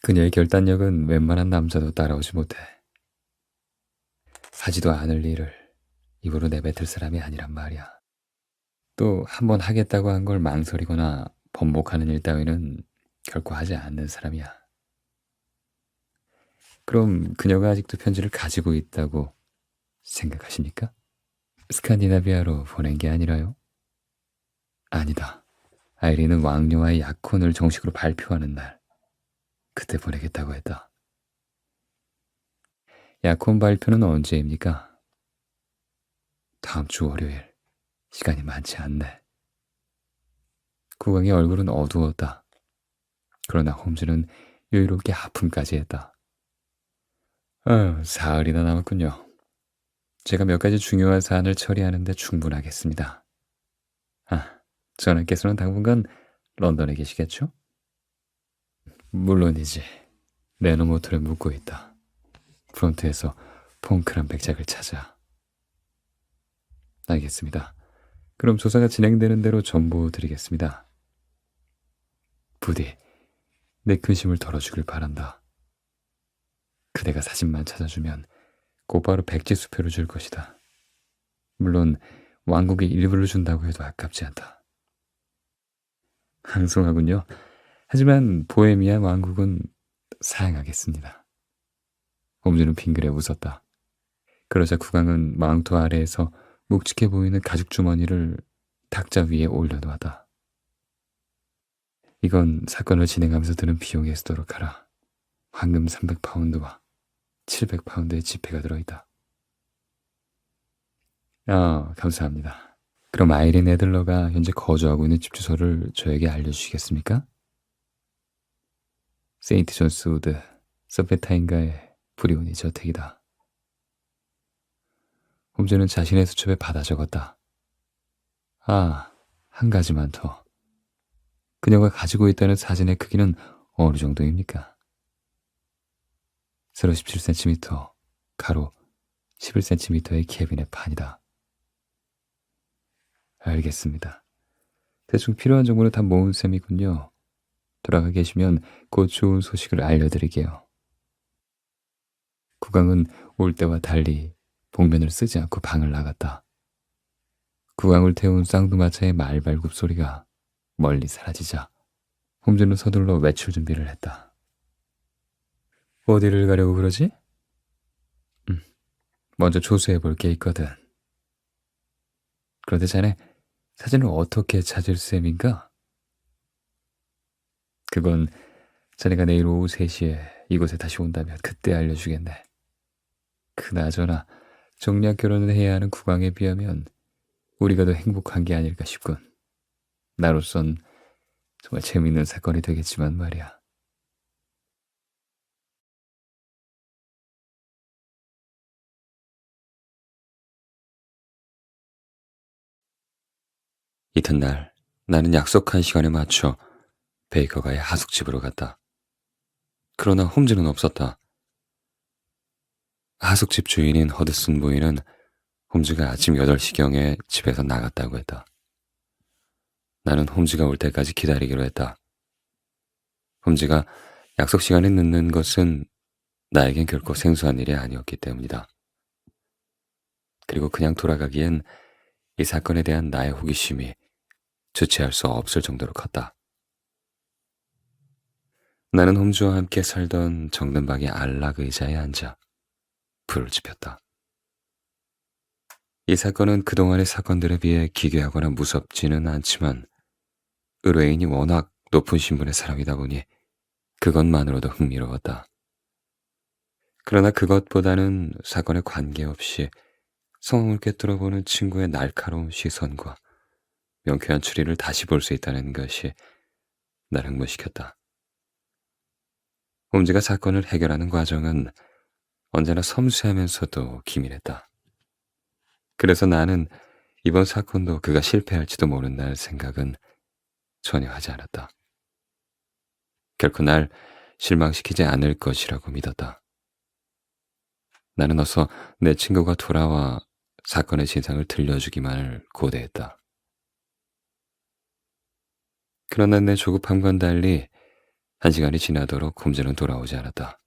그녀의 결단력은 웬만한 남자도 따라오지 못해. 하지도 않을 일을 입으로 내뱉을 사람이 아니란 말이야. 또 한 번 하겠다고 한 걸 망설이거나 번복하는 일 따위는 결코 하지 않는 사람이야. 그럼 그녀가 아직도 편지를 가지고 있다고 생각하십니까? 스칸디나비아로 보낸 게 아니라요? 아니다. 아이린은 왕녀와의 약혼을 정식으로 발표하는 날, 그때 보내겠다고 했다. 약혼 발표는 언제입니까? 다음 주 월요일. 시간이 많지 않네. 국왕의 얼굴은 어두웠다. 그러나 홈즈는 여유롭게 하품까지 했다. 사흘이나 남았군요. 제가 몇 가지 중요한 사안을 처리하는데 충분하겠습니다. 전하께서는 당분간 런던에 계시겠죠? 물론이지. 레노모토를 묻고 있다. 프론트에서 퐁크란 백작을 찾아. 알겠습니다. 그럼 조사가 진행되는 대로 정보 드리겠습니다. 부디 내 근심을 덜어주길 바란다. 그대가 사진만 찾아주면 곧바로 백지수표를 줄 것이다. 물론 왕국의 일부를 준다고 해도 아깝지 않다. 항송하군요. 하지만 보헤미안 왕국은 사양하겠습니다. 홈즈는 빙그레 웃었다. 그러자 국왕은 망토 아래에서 묵직해 보이는 가죽 주머니를 탁자 위에 올려놓았다. 이건 사건을 진행하면서 드는 비용에 쓰도록 하라. 황금 300파운드와 700파운드의 지폐가 들어있다. 감사합니다. 그럼 아이린 애들러가 현재 거주하고 있는 집 주소를 저에게 알려주시겠습니까? 세인트 존스 우드, 서페타인가의 브리오니 저택이다. 홈즈는 자신의 수첩에 받아 적었다. 한 가지만 더. 그녀가 가지고 있다는 사진의 크기는 어느 정도입니까? 세로 17cm, 가로 11cm의 캐비넷 판이다. 알겠습니다. 대충 필요한 정보는 다 모은 셈이군요. 돌아가 계시면 곧 좋은 소식을 알려드릴게요. 국왕은 올 때와 달리 복면을 쓰지 않고 방을 나갔다. 국왕을 태운 쌍두마차의 말발굽 소리가 멀리 사라지자 홈즈는 서둘러 외출 준비를 했다. 어디를 가려고 그러지? 먼저 조사해 볼 게 있거든. 그런데 자네 사진을 어떻게 찾을 셈인가? 그건 자네가 내일 오후 3시에 이곳에 다시 온다면 그때 알려주겠네. 그나저나 정략 결혼을 해야 하는 국왕에 비하면 우리가 더 행복한 게 아닐까 싶군. 나로선 정말 재미있는 사건이 되겠지만 말이야. 이튿날 나는 약속한 시간에 맞춰 베이커가의 하숙집으로 갔다. 그러나 홈즈는 없었다. 하숙집 주인인 허드슨 부인은 홈즈가 아침 8시경에 집에서 나갔다고 했다. 나는 홈즈가 올 때까지 기다리기로 했다. 홈즈가 약속 시간에 늦는 것은 나에겐 결코 생소한 일이 아니었기 때문이다. 그리고 그냥 돌아가기엔 이 사건에 대한 나의 호기심이 주체할 수 없을 정도로 컸다. 나는 홈즈와 함께 살던 정든방의 안락 의자에 앉아 불을 지폈다. 이 사건은 그동안의 사건들에 비해 기괴하거나 무섭지는 않지만 의뢰인이 워낙 높은 신분의 사람이다 보니 그것만으로도 흥미로웠다. 그러나 그것보다는 사건에 관계없이 성을 꿰뚫어보는 친구의 날카로운 시선과 명쾌한 추리를 다시 볼 수 있다는 것이 나를 흥분시켰다. 홈즈가 사건을 해결하는 과정은 언제나 섬세하면서도 기민했다. 그래서 나는 이번 사건도 그가 실패할지도 모른다는 생각은 전혀 하지 않았다. 결코 날 실망시키지 않을 것이라고 믿었다. 나는 어서 내 친구가 돌아와 사건의 진상을 들려주기만을 고대했다. 그러나 내 조급함과는 달리 1시간이 지나도록 홈즈는 돌아오지 않았다.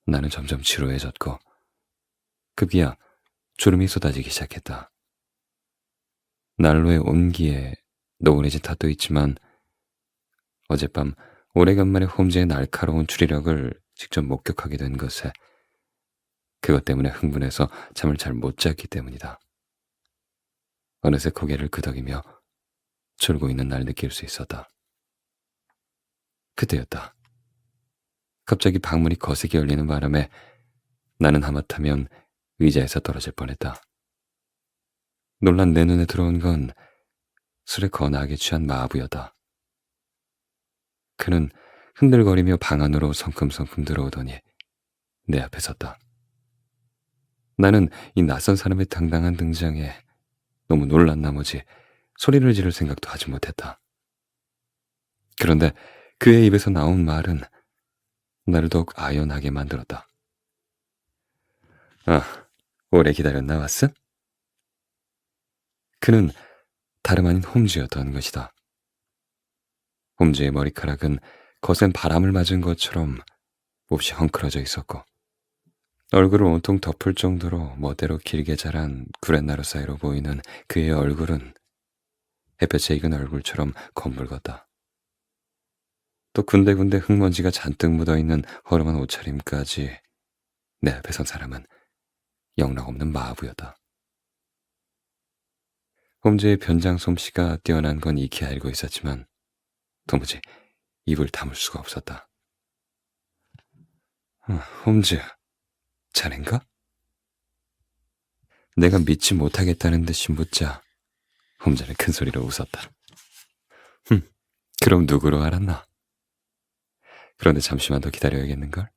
나는 점점 지루해졌고 급기야 졸음이 쏟아지기 시작했다. 난로의 온기에 노곤해진 탓도 있지만 어젯밤 오래간만에 홈즈의 날카로운 추리력을 직접 목격하게 된 것에 그것 때문에 흥분해서 잠을 잘 못 잤기 때문이다. 어느새 고개를 끄덕이며 졸고 있는 날 느낄 수 있었다. 그때였다. 갑자기 방문이 거세게 열리는 바람에 나는 하마터면 의자에서 떨어질 뻔했다. 놀란 내 눈에 들어온 건 술에 거나하게 취한 마부였다. 그는 흔들거리며 방 안으로 성큼성큼 들어오더니 내 앞에 섰다. 나는 이 낯선 사람의 당당한 등장에 너무 놀란 나머지 소리를 지를 생각도 하지 못했다. 그런데 그의 입에서 나온 말은 나를 더욱 아연하게 만들었다. 아, 오래 기다렸나 왓슨? 그는 다름 아닌 홈즈였던 것이다. 홈즈의 머리카락은 거센 바람을 맞은 것처럼 몹시 헝클어져 있었고 얼굴을 온통 덮을 정도로 멋대로 길게 자란 구렛나루 사이로 보이는 그의 얼굴은 햇볕에 익은 얼굴처럼 검붉었다. 또 군데군데 흙먼지가 잔뜩 묻어있는 허름한 옷차림까지 내 앞에 선 사람은 영락없는 마부였다. 홈즈의 변장 솜씨가 뛰어난 건 익히 알고 있었지만 도무지 입을 다물 수가 없었다. 홈즈, 자넨가? 내가 믿지 못하겠다는 듯이 묻자 홈즈는 큰 소리로 웃었다. 그럼 누구로 알았나? 그런데 잠시만 더 기다려야겠는걸?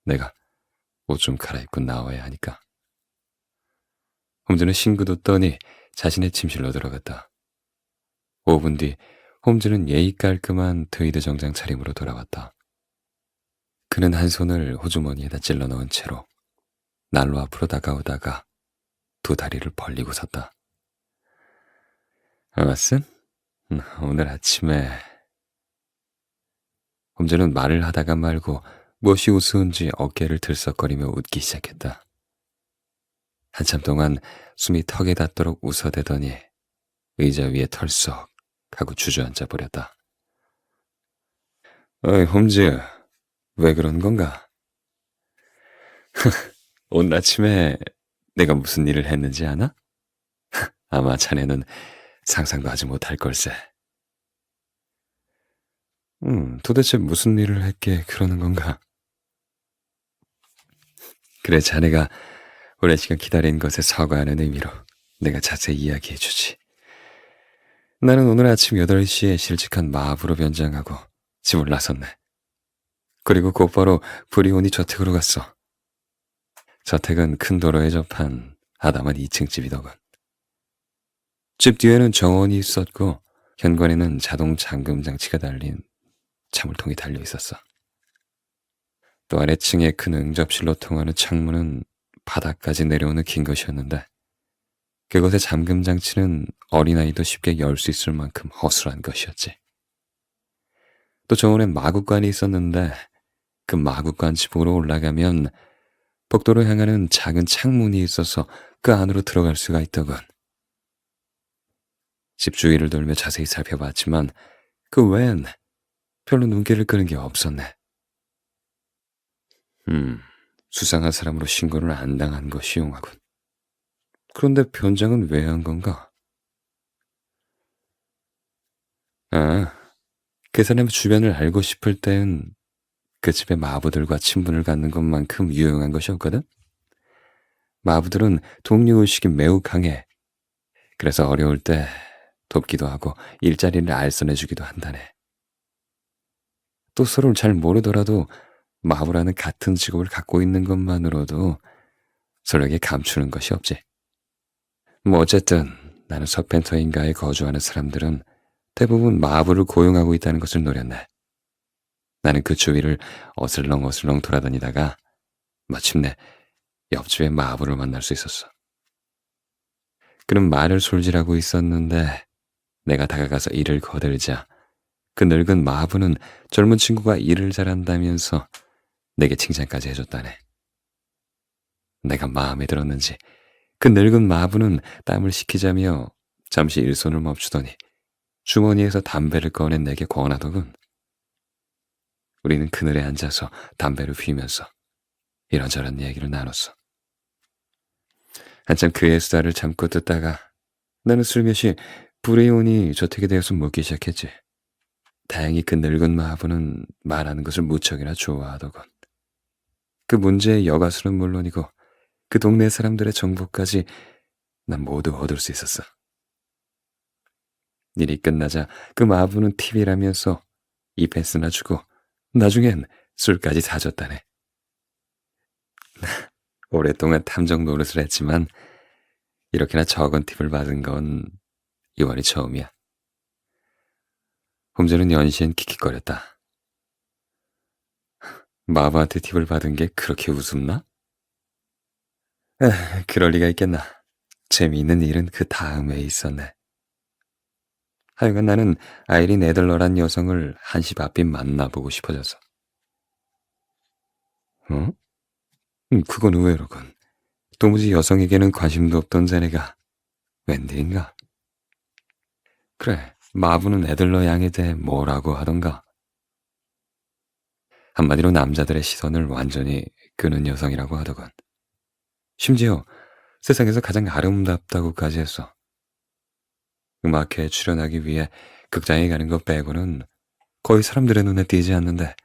내가 옷 좀 갈아입고 나와야 하니까. 홈즈는 싱긋 웃더니 자신의 침실로 들어갔다. 5분 뒤 홈즈는 예의 깔끔한 트위드 정장 차림으로 돌아왔다. 그는 한 손을 호주머니에다 찔러 넣은 채로 난로 앞으로 다가오다가 두 다리를 벌리고 섰다. 왓슨? 오늘 아침에... 홈즈는 말을 하다가 말고 무엇이 우스운지 어깨를 들썩거리며 웃기 시작했다. 한참 동안 숨이 턱에 닿도록 웃어대더니 의자 위에 털썩 하고 주저앉아 버렸다. 어이, 홈즈, 왜 그런 건가? 오늘 아침에 내가 무슨 일을 했는지 아나? 아마 자네는 상상도 하지 못할 걸세. 도대체 무슨 일을 했기에 그러는 건가? 그래, 자네가 오랜 시간 기다린 것에 사과하는 의미로 내가 자세히 이야기해 주지. 나는 오늘 아침 8시에 실직한 마부로 변장하고 집을 나섰네. 그리고 곧바로 브리오니 저택으로 갔어. 저택은 큰 도로에 접한 아담한 2층 집이더군. 집 뒤에는 정원이 있었고 현관에는 자동 잠금 장치가 달린 자물통이 달려 있었어. 또 아래층의 큰 응접실로 통하는 창문은 바닥까지 내려오는 긴 것이었는데 그것의 잠금 장치는 어린아이도 쉽게 열 수 있을 만큼 허술한 것이었지. 또 정원엔 마구간이 있었는데 그 마구간 집으로 올라가면 복도로 향하는 작은 창문이 있어서 그 안으로 들어갈 수가 있더군. 집 주위를 돌며 자세히 살펴봤지만 그 외엔 별로 눈길을 끄는 게 없었네. 수상한 사람으로 신고를 안 당한 것이 용하군. 그런데 변장은 왜 한 건가? 그 사람의 주변을 알고 싶을 땐 그 집의 마부들과 친분을 갖는 것만큼 유용한 것이 없거든? 마부들은 동료의식이 매우 강해. 그래서 어려울 때 돕기도 하고 일자리를 알선해주기도 한다네. 또 서로를 잘 모르더라도 마부라는 같은 직업을 갖고 있는 것만으로도 서로에게 감추는 것이 없지. 뭐 어쨌든 나는 서펜터인가에 거주하는 사람들은 대부분 마부를 고용하고 있다는 것을 노렸네. 나는 그 주위를 어슬렁어슬렁 돌아다니다가 마침내 옆집의 마부를 만날 수 있었어. 그는 말을 솔질하고 있었는데 내가 다가가서 이를 거들자 그 늙은 마부는 젊은 친구가 일을 잘한다면서 내게 칭찬까지 해줬다네. 내가 마음에 들었는지 그 늙은 마부는 땀을 식히자며 잠시 일손을 멈추더니 주머니에서 담배를 꺼내 내게 권하더군. 우리는 그늘에 앉아서 담배를 피우면서 이런저런 얘기를 나눴어. 한참 그의 수다를 참고 듣다가 나는 슬며시 브레온이 저택에 대해서 묻기 시작했지. 다행히 그 늙은 마부는 말하는 것을 무척이나 좋아하더군. 그 문제의 여가수는 물론이고 그 동네 사람들의 정보까지 난 모두 얻을 수 있었어. 일이 끝나자 그 마부는 TV라면서 이펜스나 주고 나중엔 술까지 사줬다네. 오랫동안 탐정 노릇을 했지만 이렇게나 적은 팁을 받은 건 이번이 처음이야. 홈즈는 연신 킥킥거렸다. 마부한테 팁을 받은 게 그렇게 우습나? 그럴 리가 있겠나. 재미있는 일은 그 다음에 있었네. 하여간 나는 아이린 애들러란 여성을 한시 앞빛 만나보고 싶어져서. 어? 그건 의외로군. 도무지 여성에게는 관심도 없던 자네가 웬일인가? 그래, 마부는 애들러 양에 대해 뭐라고 하던가? 한마디로 남자들의 시선을 완전히 끄는 여성이라고 하더군. 심지어 세상에서 가장 아름답다고까지 했어. 음악회에 출연하기 위해 극장에 가는 것 빼고는 거의 사람들의 눈에 띄지 않는데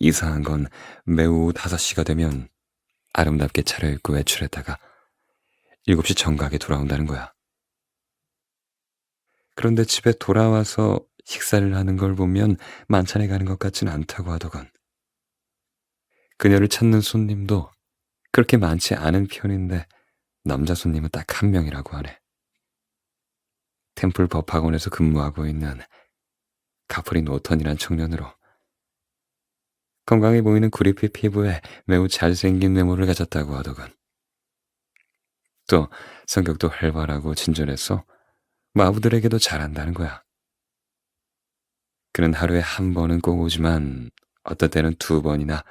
이상한 건 매우 5시가 되면 아름답게 차려입고 외출했다가 7시 정각에 돌아온다는 거야. 그런데 집에 돌아와서 식사를 하는 걸 보면 만찬에 가는 것 같진 않다고 하더군. 그녀를 찾는 손님도 그렇게 많지 않은 편인데 남자 손님은 딱 1명이라고 하네. 템플 법학원에서 근무하고 있는 카프린 오턴이란 청년으로 건강해 보이는 구리피 피부에 매우 잘생긴 외모를 가졌다고 하더군. 또 성격도 활발하고 친절해서 마부들에게도 잘한다는 거야. 그는 하루에 1번은 꼭 오지만 어떤 때는 2번이나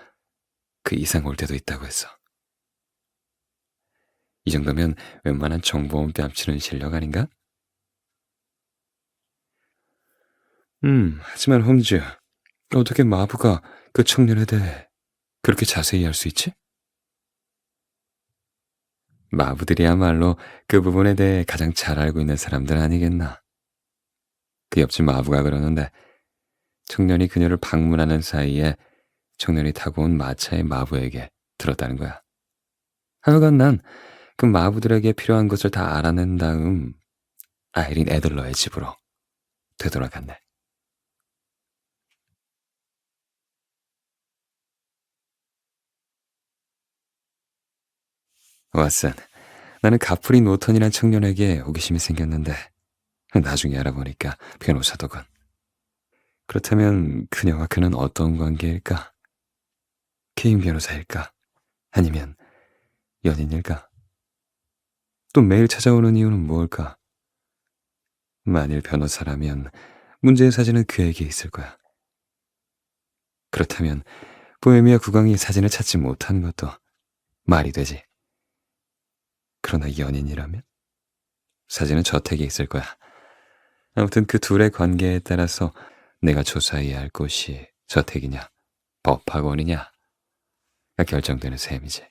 그 이상 올 때도 있다고 했어. 이 정도면 웬만한 정보원 뺨치는 실력 아닌가? 하지만 홈즈, 어떻게 마부가 그 청년에 대해 그렇게 자세히 알 수 있지? 마부들이야말로 그 부분에 대해 가장 잘 알고 있는 사람들 아니겠나. 그 옆집 마부가 그러는데 청년이 그녀를 방문하는 사이에 청년이 타고 온 마차의 마부에게 들었다는 거야. 하여간 난 그 마부들에게 필요한 것을 다 알아낸 다음 아이린 애들러의 집으로 되돌아갔네. 왓슨, 나는 가프린 노턴이란 청년에게 호기심이 생겼는데 나중에 알아보니까 변호사더군. 그렇다면 그녀와 그는 어떤 관계일까? 개인 변호사일까? 아니면 연인일까? 또 매일 찾아오는 이유는 무엇일까? 만일 변호사라면 문제의 사진은 그에게 있을 거야. 그렇다면 보헤미아 국왕이 사진을 찾지 못하는 것도 말이 되지. 그러나 연인이라면 사진은 저택에 있을 거야. 아무튼 그 둘의 관계에 따라서 내가 조사해야 할 곳이 저택이냐, 법학원이냐가 결정되는 셈이지.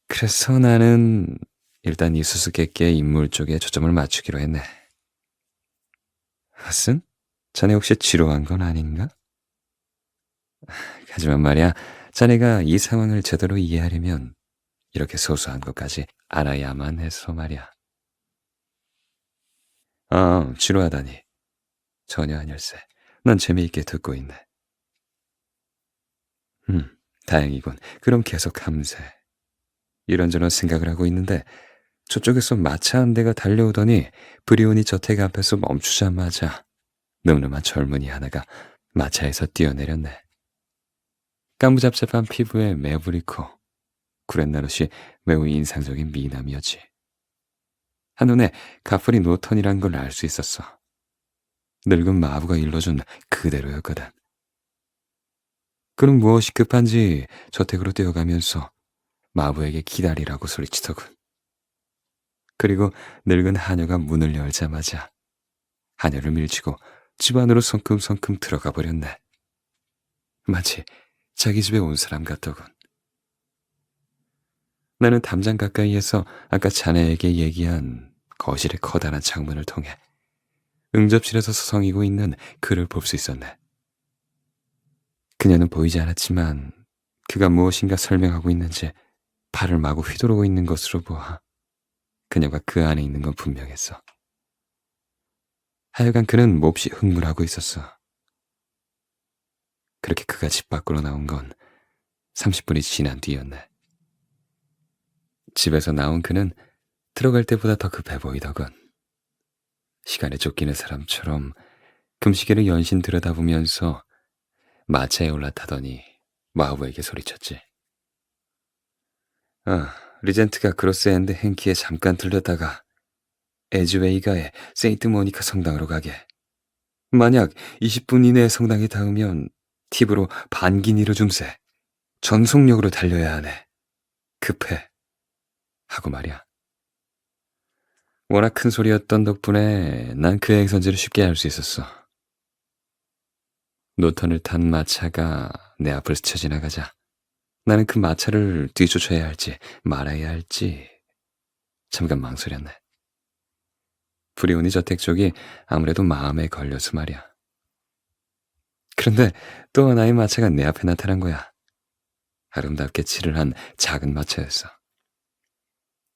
그래서 나는 일단 이 수수께끼의 인물 쪽에 초점을 맞추기로 했네. 핫슨? 자네 혹시 지루한 건 아닌가? 하지만 말이야, 자네가 이 상황을 제대로 이해하려면 이렇게 소소한 것까지 알아야만 해서 말이야. 지루하다니. 전혀 아닐세. 난 재미있게 듣고 있네. 다행이군. 그럼 계속 함세. 이런저런 생각을 하고 있는데 저쪽에서 마차 한 대가 달려오더니 브리오니 저택 앞에서 멈추자마자 늠름한 젊은이 하나가 마차에서 뛰어내렸네. 까무잡잡한 피부에 매부리코, 구렛나룻이 매우 인상적인 미남이었지. 한눈에 가프리 노턴이란 걸 알 수 있었어. 늙은 마부가 일러준 그대로였거든. 그는 무엇이 급한지 저택으로 뛰어가면서 마부에게 기다리라고 소리치더군. 그리고 늙은 하녀가 문을 열자마자 하녀를 밀치고 집 안으로 성큼성큼 들어가 버렸네. 마치 자기 집에 온 사람 같더군. 나는 담장 가까이에서 아까 자네에게 얘기한 거실의 커다란 창문을 통해 응접실에서 서성이고 있는 그를 볼 수 있었네. 그녀는 보이지 않았지만 그가 무엇인가 설명하고 있는지 팔을 마구 휘두르고 있는 것으로 보아 그녀가 그 안에 있는 건 분명했어. 하여간 그는 몹시 흥분하고 있었어. 그렇게 그가 집 밖으로 나온 건 30분이 지난 뒤였네. 집에서 나온 그는 들어갈 때보다 더 급해 보이더군. 시간에 쫓기는 사람처럼 금시계를 연신 들여다보면서 마차에 올라타더니 마우에게 소리쳤지. 리젠트가 그로스엔드 행키에 잠깐 들렸다가 에즈웨이가의 세인트 모니카 성당으로 가게. 만약 20분 이내에 성당에 닿으면 팁으로 반기니로 줌세. 전속력으로 달려야 하네. 급해. 하고 말이야. 워낙 큰 소리였던 덕분에 난 그 행선지를 쉽게 알 수 있었어. 노턴을 탄 마차가 내 앞을 스쳐 지나가자 나는 그 마차를 뒤쫓아야 할지 말아야 할지 잠깐 망설였네. 브리오니 저택 쪽이 아무래도 마음에 걸려서 말이야. 그런데 또 하나의 마차가 내 앞에 나타난 거야. 아름답게 칠을 한 작은 마차였어.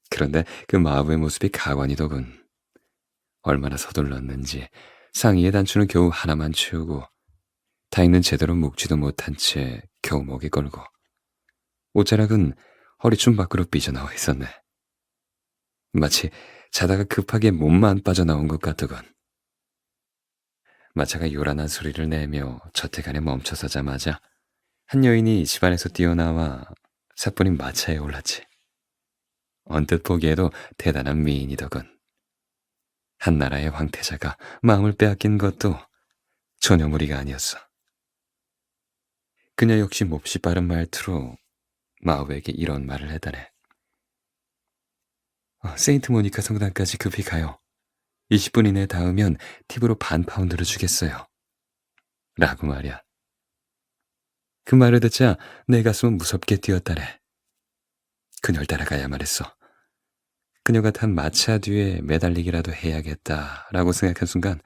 그런데 그 마부의 모습이 가관이더군. 얼마나 서둘렀는지 상의의 단추는 겨우 하나만 채우고 다이는 제대로 묶지도 못한 채 겨우 목에 걸고 옷자락은 허리춤 밖으로 삐져나와 있었네. 마치 자다가 급하게 몸만 빠져나온 것 같더군. 마차가 요란한 소리를 내며 저택 안에 멈춰서자마자 한 여인이 집안에서 뛰어나와 사뿐히 마차에 올랐지. 언뜻 보기에도 대단한 미인이더군. 한 나라의 황태자가 마음을 빼앗긴 것도 전혀 무리가 아니었어. 그녀 역시 몹시 빠른 말투로 마우에게 이런 말을 해다네. 세인트 모니카 성당까지 급히 가요. 20분 이내에 닿으면 팁으로 반 파운드를 주겠어요. 라고 말이야. 그 말을 듣자 내 가슴은 무섭게 뛰었다네. 그녀를 따라가야만 했어. 그녀가 탄 마차 뒤에 매달리기라도 해야겠다라고 생각한 순간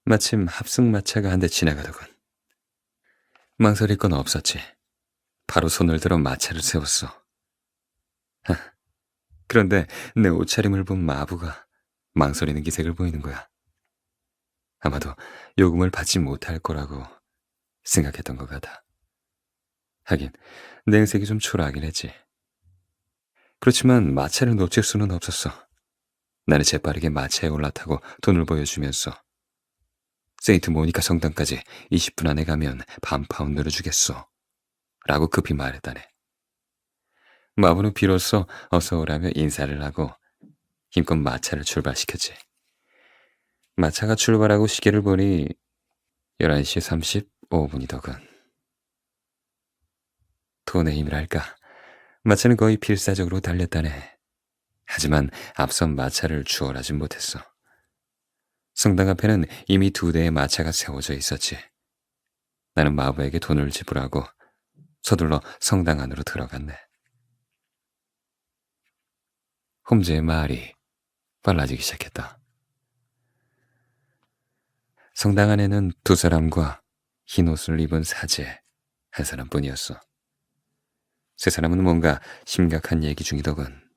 마침 합승 마차가 한 대 지나가더군. 망설일 건 없었지. 바로 손을 들어 마차를 세웠어. 그런데 내 옷차림을 본 마부가 망설이는 기색을 보이는 거야. 아마도 요금을 받지 못할 거라고 생각했던 것 같아. 하긴 냉색이 좀 초라하긴 했지. 그렇지만 마차를 놓칠 수는 없었어. 나는 재빠르게 마차에 올라타고 돈을 보여주면서 세인트 모니카 성당까지 20분 안에 가면 반 파운드를 주겠소. 라고 급히 말했다네. 마부는 비로소 어서 오라며 인사를 하고 힘껏 마차를 출발시켰지. 마차가 출발하고 시계를 보니 11시 35분이더군. 돈의 힘이랄까. 마차는 거의 필사적으로 달렸다네. 하지만 앞선 마차를 추월하진 못했어. 성당 앞에는 이미 2대의 마차가 세워져 있었지. 나는 마부에게 돈을 지불하고 서둘러 성당 안으로 들어갔네. 홈즈의 말이 빨라지기 시작했다. 성당 안에는 두 사람과 흰 옷을 입은 사제 한 사람뿐이었어. 세 사람은 뭔가 심각한 얘기 중이더군.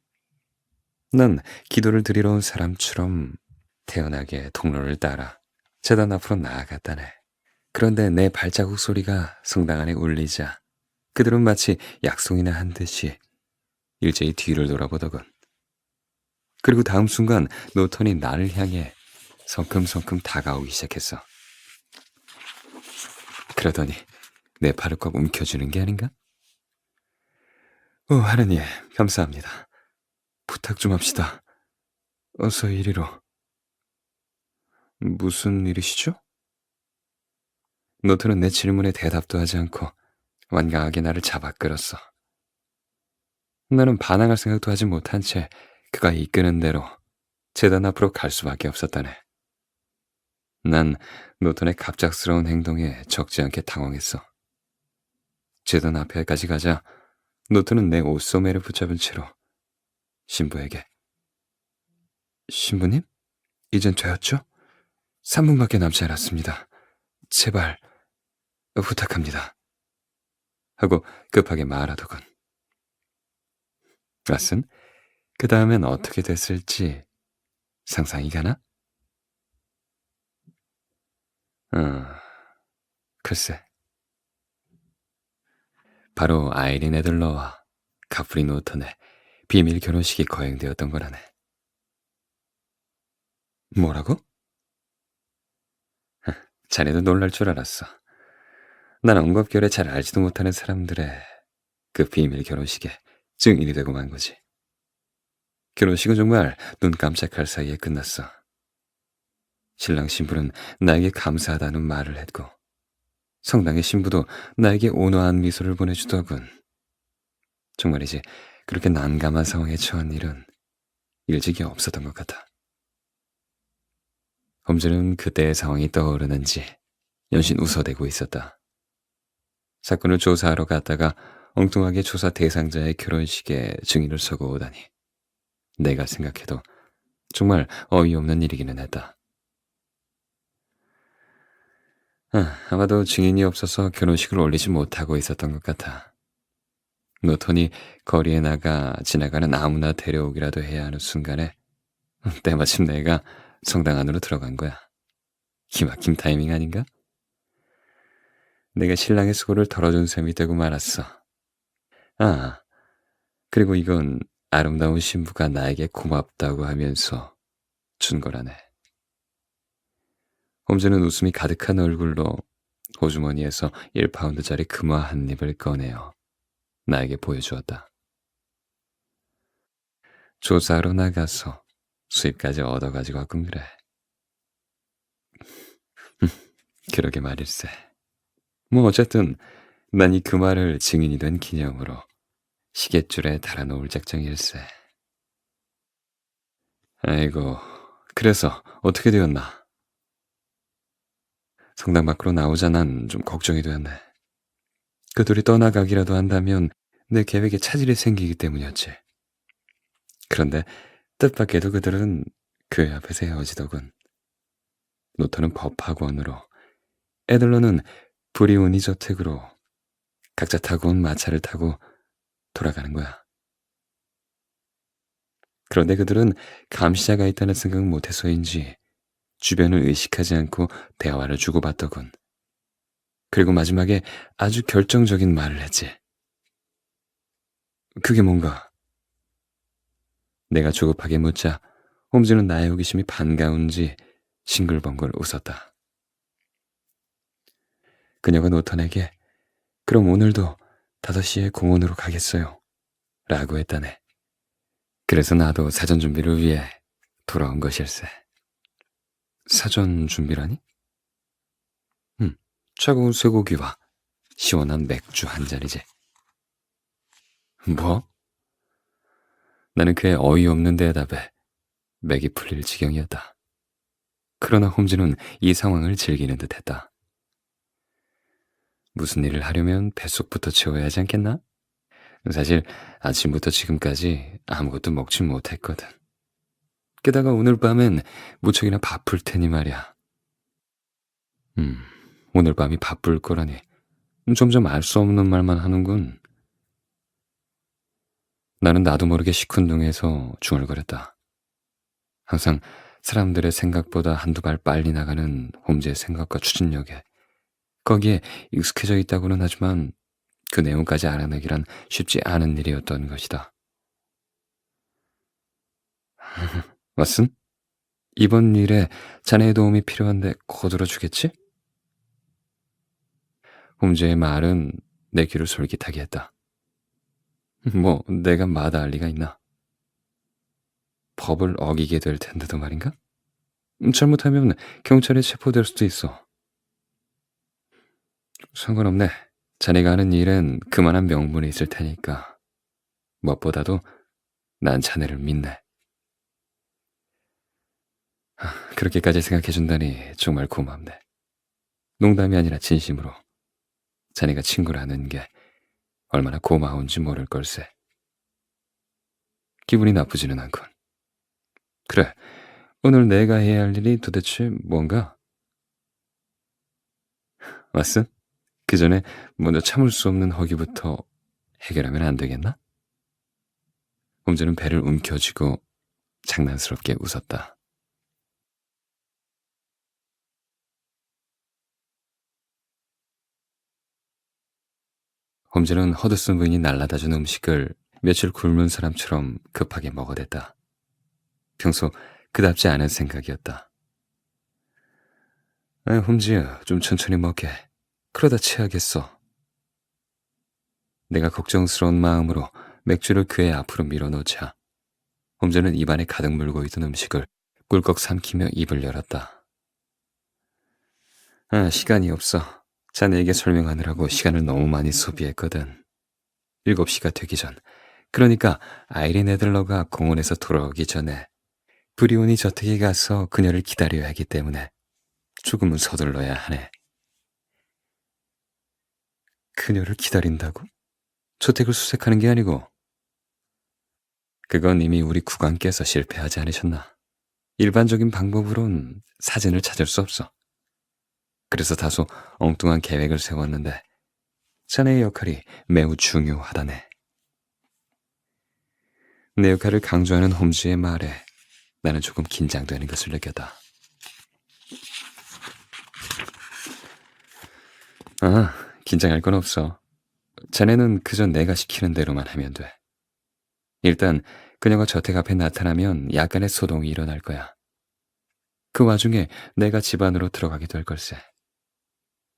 난 기도를 드리러 온 사람처럼 태연하게 통로를 따라 재단 앞으로 나아갔다네. 그런데 내 발자국 소리가 성당 안에 울리자 그들은 마치 약속이나 한 듯이 일제히 뒤를 돌아보더군. 그리고 다음 순간 노턴이 나를 향해 성큼성큼 다가오기 시작했어. 그러더니 내 팔을 꽉 움켜쥐는 게 아닌가? 오, 하느님, 감사합니다. 부탁 좀 합시다. 어서 이리로. 무슨 일이시죠? 노트는 내 질문에 대답도 하지 않고 완강하게 나를 잡아 끌었어. 나는 반항할 생각도 하지 못한 채 그가 이끄는 대로 재단 앞으로 갈 수밖에 없었다네. 난 노턴의 갑작스러운 행동에 적지 않게 당황했어. 재단 앞에까지 가자 노턴은 내 옷소매를 붙잡은 채로 신부에게 신부님? 이젠 되었죠? 3분밖에 남지 않았습니다. 제발 부탁합니다. 하고 급하게 말하더군. 왓슨, 그 다음엔 어떻게 됐을지 상상이 가나? 글쎄. 바로 아이린 애들러와 카프린 노턴의 비밀 결혼식이 거행되었던 거라네. 뭐라고? 자네도 놀랄 줄 알았어. 난 엉겁결에 잘 알지도 못하는 사람들의 그 비밀 결혼식에 증인이 되고 만 거지. 결혼식은 정말 눈 깜짝할 사이에 끝났어. 신랑 신부는 나에게 감사하다는 말을 했고 성당의 신부도 나에게 온화한 미소를 보내주더군. 정말이지 그렇게 난감한 상황에 처한 일은 일찍이 없었던 것 같아. 홈즈는 그때의 상황이 떠오르는지 연신 웃어대고 있었다. 사건을 조사하러 갔다가 엉뚱하게 조사 대상자의 결혼식에 증인을 서고 오다니. 내가 생각해도 정말 어이없는 일이기는 했다. 아마도 증인이 없어서 결혼식을 올리지 못하고 있었던 것 같아. 노턴이 거리에 나가 지나가는 아무나 데려오기라도 해야 하는 순간에 때마침 내가 성당 안으로 들어간 거야. 기막힌 타이밍 아닌가? 내가 신랑의 수고를 덜어준 셈이 되고 말았어. 그리고 이건 아름다운 신부가 나에게 고맙다고 하면서 준 거라네. 홈즈는 웃음이 가득한 얼굴로 호주머니에서 1파운드짜리 금화 한 입을 꺼내어 나에게 보여주었다. 조사하러 나가서 수입까지 얻어가지고 왔군 그래. 그러게 말일세. 뭐 어쨌든 난 이 금화를 증인이 된 기념으로 시계줄에 달아놓을 작정일세. 아이고, 그래서 어떻게 되었나? 성당 밖으로 나오자 난 좀 걱정이 되었네. 그들이 떠나가기라도 한다면 내 계획에 차질이 생기기 때문이었지. 그런데 뜻밖에도 그들은 교회 앞에서 헤어지더군. 노턴은 법학원으로, 애들러는 브리오니 저택으로 각자 타고 온 마차를 타고 돌아가는 거야. 그런데 그들은 감시자가 있다는 생각은 못해서인지 주변을 의식하지 않고 대화를 주고받더군. 그리고 마지막에 아주 결정적인 말을 했지. 그게 뭔가? 내가 조급하게 묻자 홈즈는 나의 호기심이 반가운지 싱글벙글 웃었다. 그녀가 노턴에게 그럼 오늘도 5시에 공원으로 가겠어요 라고 했다네. 그래서 나도 사전 준비를 위해 돌아온 것일세. 사전 준비라니? 차가운 쇠고기와 시원한 맥주 한 잔이지. 뭐? 나는 그의 어이없는 대답에 맥이 풀릴 지경이었다. 그러나 홈즈는 이 상황을 즐기는 듯했다. 무슨 일을 하려면 뱃속부터 채워야 하지 않겠나? 사실 아침부터 지금까지 아무것도 먹지 못했거든. 게다가 오늘 밤엔 무척이나 바쁠 테니 말이야. 오늘 밤이 바쁠 거라니 점점 알 수 없는 말만 하는군. 나는 나도 모르게 시큰둥해서 중얼거렸다. 항상 사람들의 생각보다 한두 발 빨리 나가는 홈즈의 생각과 추진력에 거기에 익숙해져 있다고는 하지만 그 내용까지 알아내기란 쉽지 않은 일이었던 것이다. 왓슨? 이번 일에 자네의 도움이 필요한데 거들어 주겠지? 홈즈의 말은 내 귀를 솔깃하게 했다. 뭐 내가 마다할 리가 있나? 법을 어기게 될 텐데도 말인가? 잘못하면 경찰에 체포될 수도 있어. 상관없네. 자네가 하는 일엔 그만한 명분이 있을 테니까. 무엇보다도 난 자네를 믿네. 그렇게까지 생각해준다니 정말 고맙네. 농담이 아니라 진심으로. 자네가 친구라는 게 얼마나 고마운지 모를 걸세. 기분이 나쁘지는 않군. 그래, 오늘 내가 해야 할 일이 도대체 뭔가? 왓슨? 그 전에 먼저 참을 수 없는 허기부터 해결하면 안 되겠나? 홈즈는 배를 움켜쥐고 장난스럽게 웃었다. 홈즈는 허드슨 부인이 날라다준 음식을 며칠 굶은 사람처럼 급하게 먹어댔다. 평소 그답지 않은 생각이었다. 홈즈야, 좀 천천히 먹게. 그러다 체하겠어. 내가 걱정스러운 마음으로 맥주를 그의 앞으로 밀어놓자 홈즈는 입안에 가득 물고 있던 음식을 꿀꺽 삼키며 입을 열었다. 시간이 없어. 자네에게 설명하느라고 시간을 너무 많이 소비했거든. 7시가 되기 전, 그러니까 아이린 애들러가 공원에서 돌아오기 전에 브리온이 저택에 가서 그녀를 기다려야 하기 때문에 조금은 서둘러야 하네. 그녀를 기다린다고? 저택을 수색하는 게 아니고. 그건 이미 우리 국왕께서 실패하지 않으셨나? 일반적인 방법으론 사진을 찾을 수 없어. 그래서 다소 엉뚱한 계획을 세웠는데 자네의 역할이 매우 중요하다네. 내 역할을 강조하는 홈즈의 말에 나는 조금 긴장되는 것을 느꼈다. 긴장할 건 없어. 자네는 그저 내가 시키는 대로만 하면 돼. 일단 그녀가 저택 앞에 나타나면 약간의 소동이 일어날 거야. 그 와중에 내가 집 안으로 들어가게 될 걸세.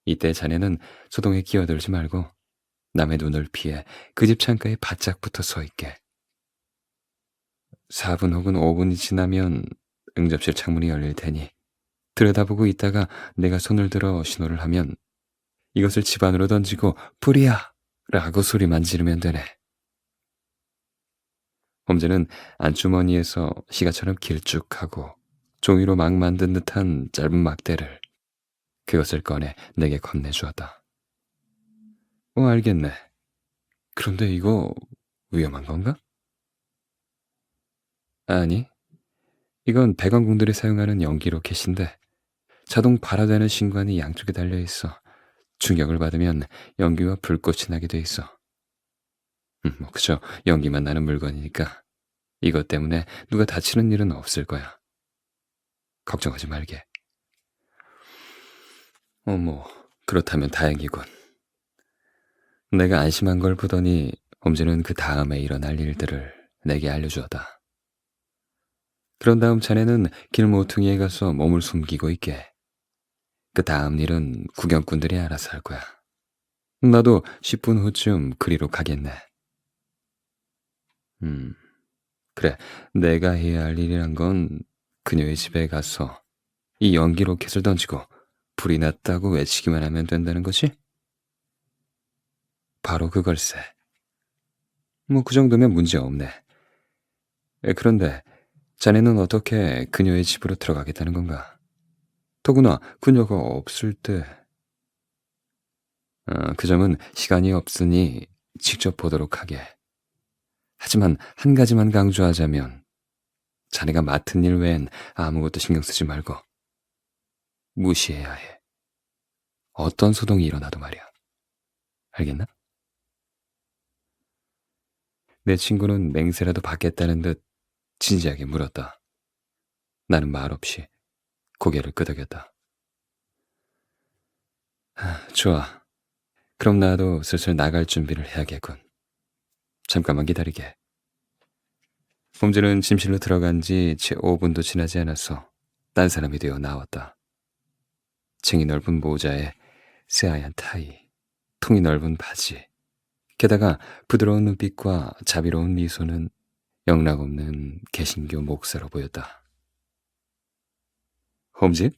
이때 자네는 소동에 끼어들지 말고 남의 눈을 피해 그 집 창가에 바짝 붙어 서 있게. 4분 혹은 5분이 지나면 응접실 창문이 열릴 테니 들여다보고 있다가 내가 손을 들어 신호를 하면 이것을 집 안으로 던지고 불이야! 라고 소리만 지르면 되네. 홈즈는 안주머니에서 시가처럼 길쭉하고 종이로 막 만든 듯한 짧은 막대를 그것을 꺼내 내게 건네주었다. 알겠네. 그런데 이거 위험한 건가? 아니, 이건 배관공들이 사용하는 연기 로켓인데 자동 발화되는 신관이 양쪽에 달려 있어. 충격을 받으면 연기와 불꽃이 나게 돼 있어. 뭐 그저 연기만 나는 물건이니까 이것 때문에 누가 다치는 일은 없을 거야. 걱정하지 말게. 뭐 그렇다면 다행이군. 내가 안심한 걸 보더니 홈즈는 그 다음에 일어날 일들을 내게 알려주었다. 그런 다음 자네는 길 모퉁이에 가서 몸을 숨기고 있게. 그 다음 일은 구경꾼들이 알아서 할 거야. 나도 10분 후쯤 그리로 가겠네. 그래. 내가 해야 할 일이란 건 그녀의 집에 가서 이 연기 로켓을 던지고 불이 났다고 외치기만 하면 된다는 거지? 바로 그걸세. 뭐 그 정도면 문제 없네. 그런데 자네는 어떻게 그녀의 집으로 들어가겠다는 건가? 더구나 그녀가 없을 때. 그 점은 시간이 없으니 직접 보도록 하게. 하지만 한 가지만 강조하자면 자네가 맡은 일 외엔 아무것도 신경 쓰지 말고 무시해야 해. 어떤 소동이 일어나도 말이야. 알겠나? 내 친구는 맹세라도 받겠다는 듯 진지하게 물었다. 나는 말없이 고개를 끄덕였다. 좋아. 그럼 나도 슬슬 나갈 준비를 해야겠군. 잠깐만 기다리게. 홈즈는 침실로 들어간 지 채 5분도 지나지 않았어. 딴 사람이 되어 나왔다. 층이 넓은 모자에 새하얀 타이, 통이 넓은 바지, 게다가 부드러운 눈빛과 자비로운 미소는 영락없는 개신교 목사로 보였다. 홈즈?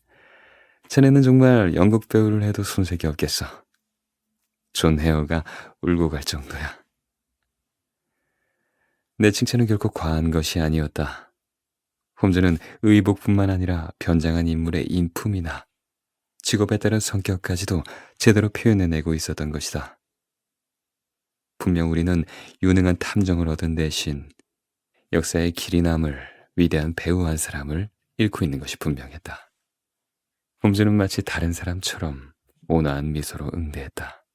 자네는 정말 연극 배우를 해도 손색이 없겠어. 존 헤어가 울고 갈 정도야. 내 칭찬은 결코 과한 것이 아니었다. 홈즈는 의복뿐만 아니라 변장한 인물의 인품이나 직업에 따른 성격까지도 제대로 표현해내고 있었던 것이다. 분명 우리는 유능한 탐정을 얻은 대신 역사의 길이 남을 위대한 배우 한 사람을 잃고 있는 것이 분명했다. 홈즈는 마치 다른 사람처럼 온화한 미소로 응대했다.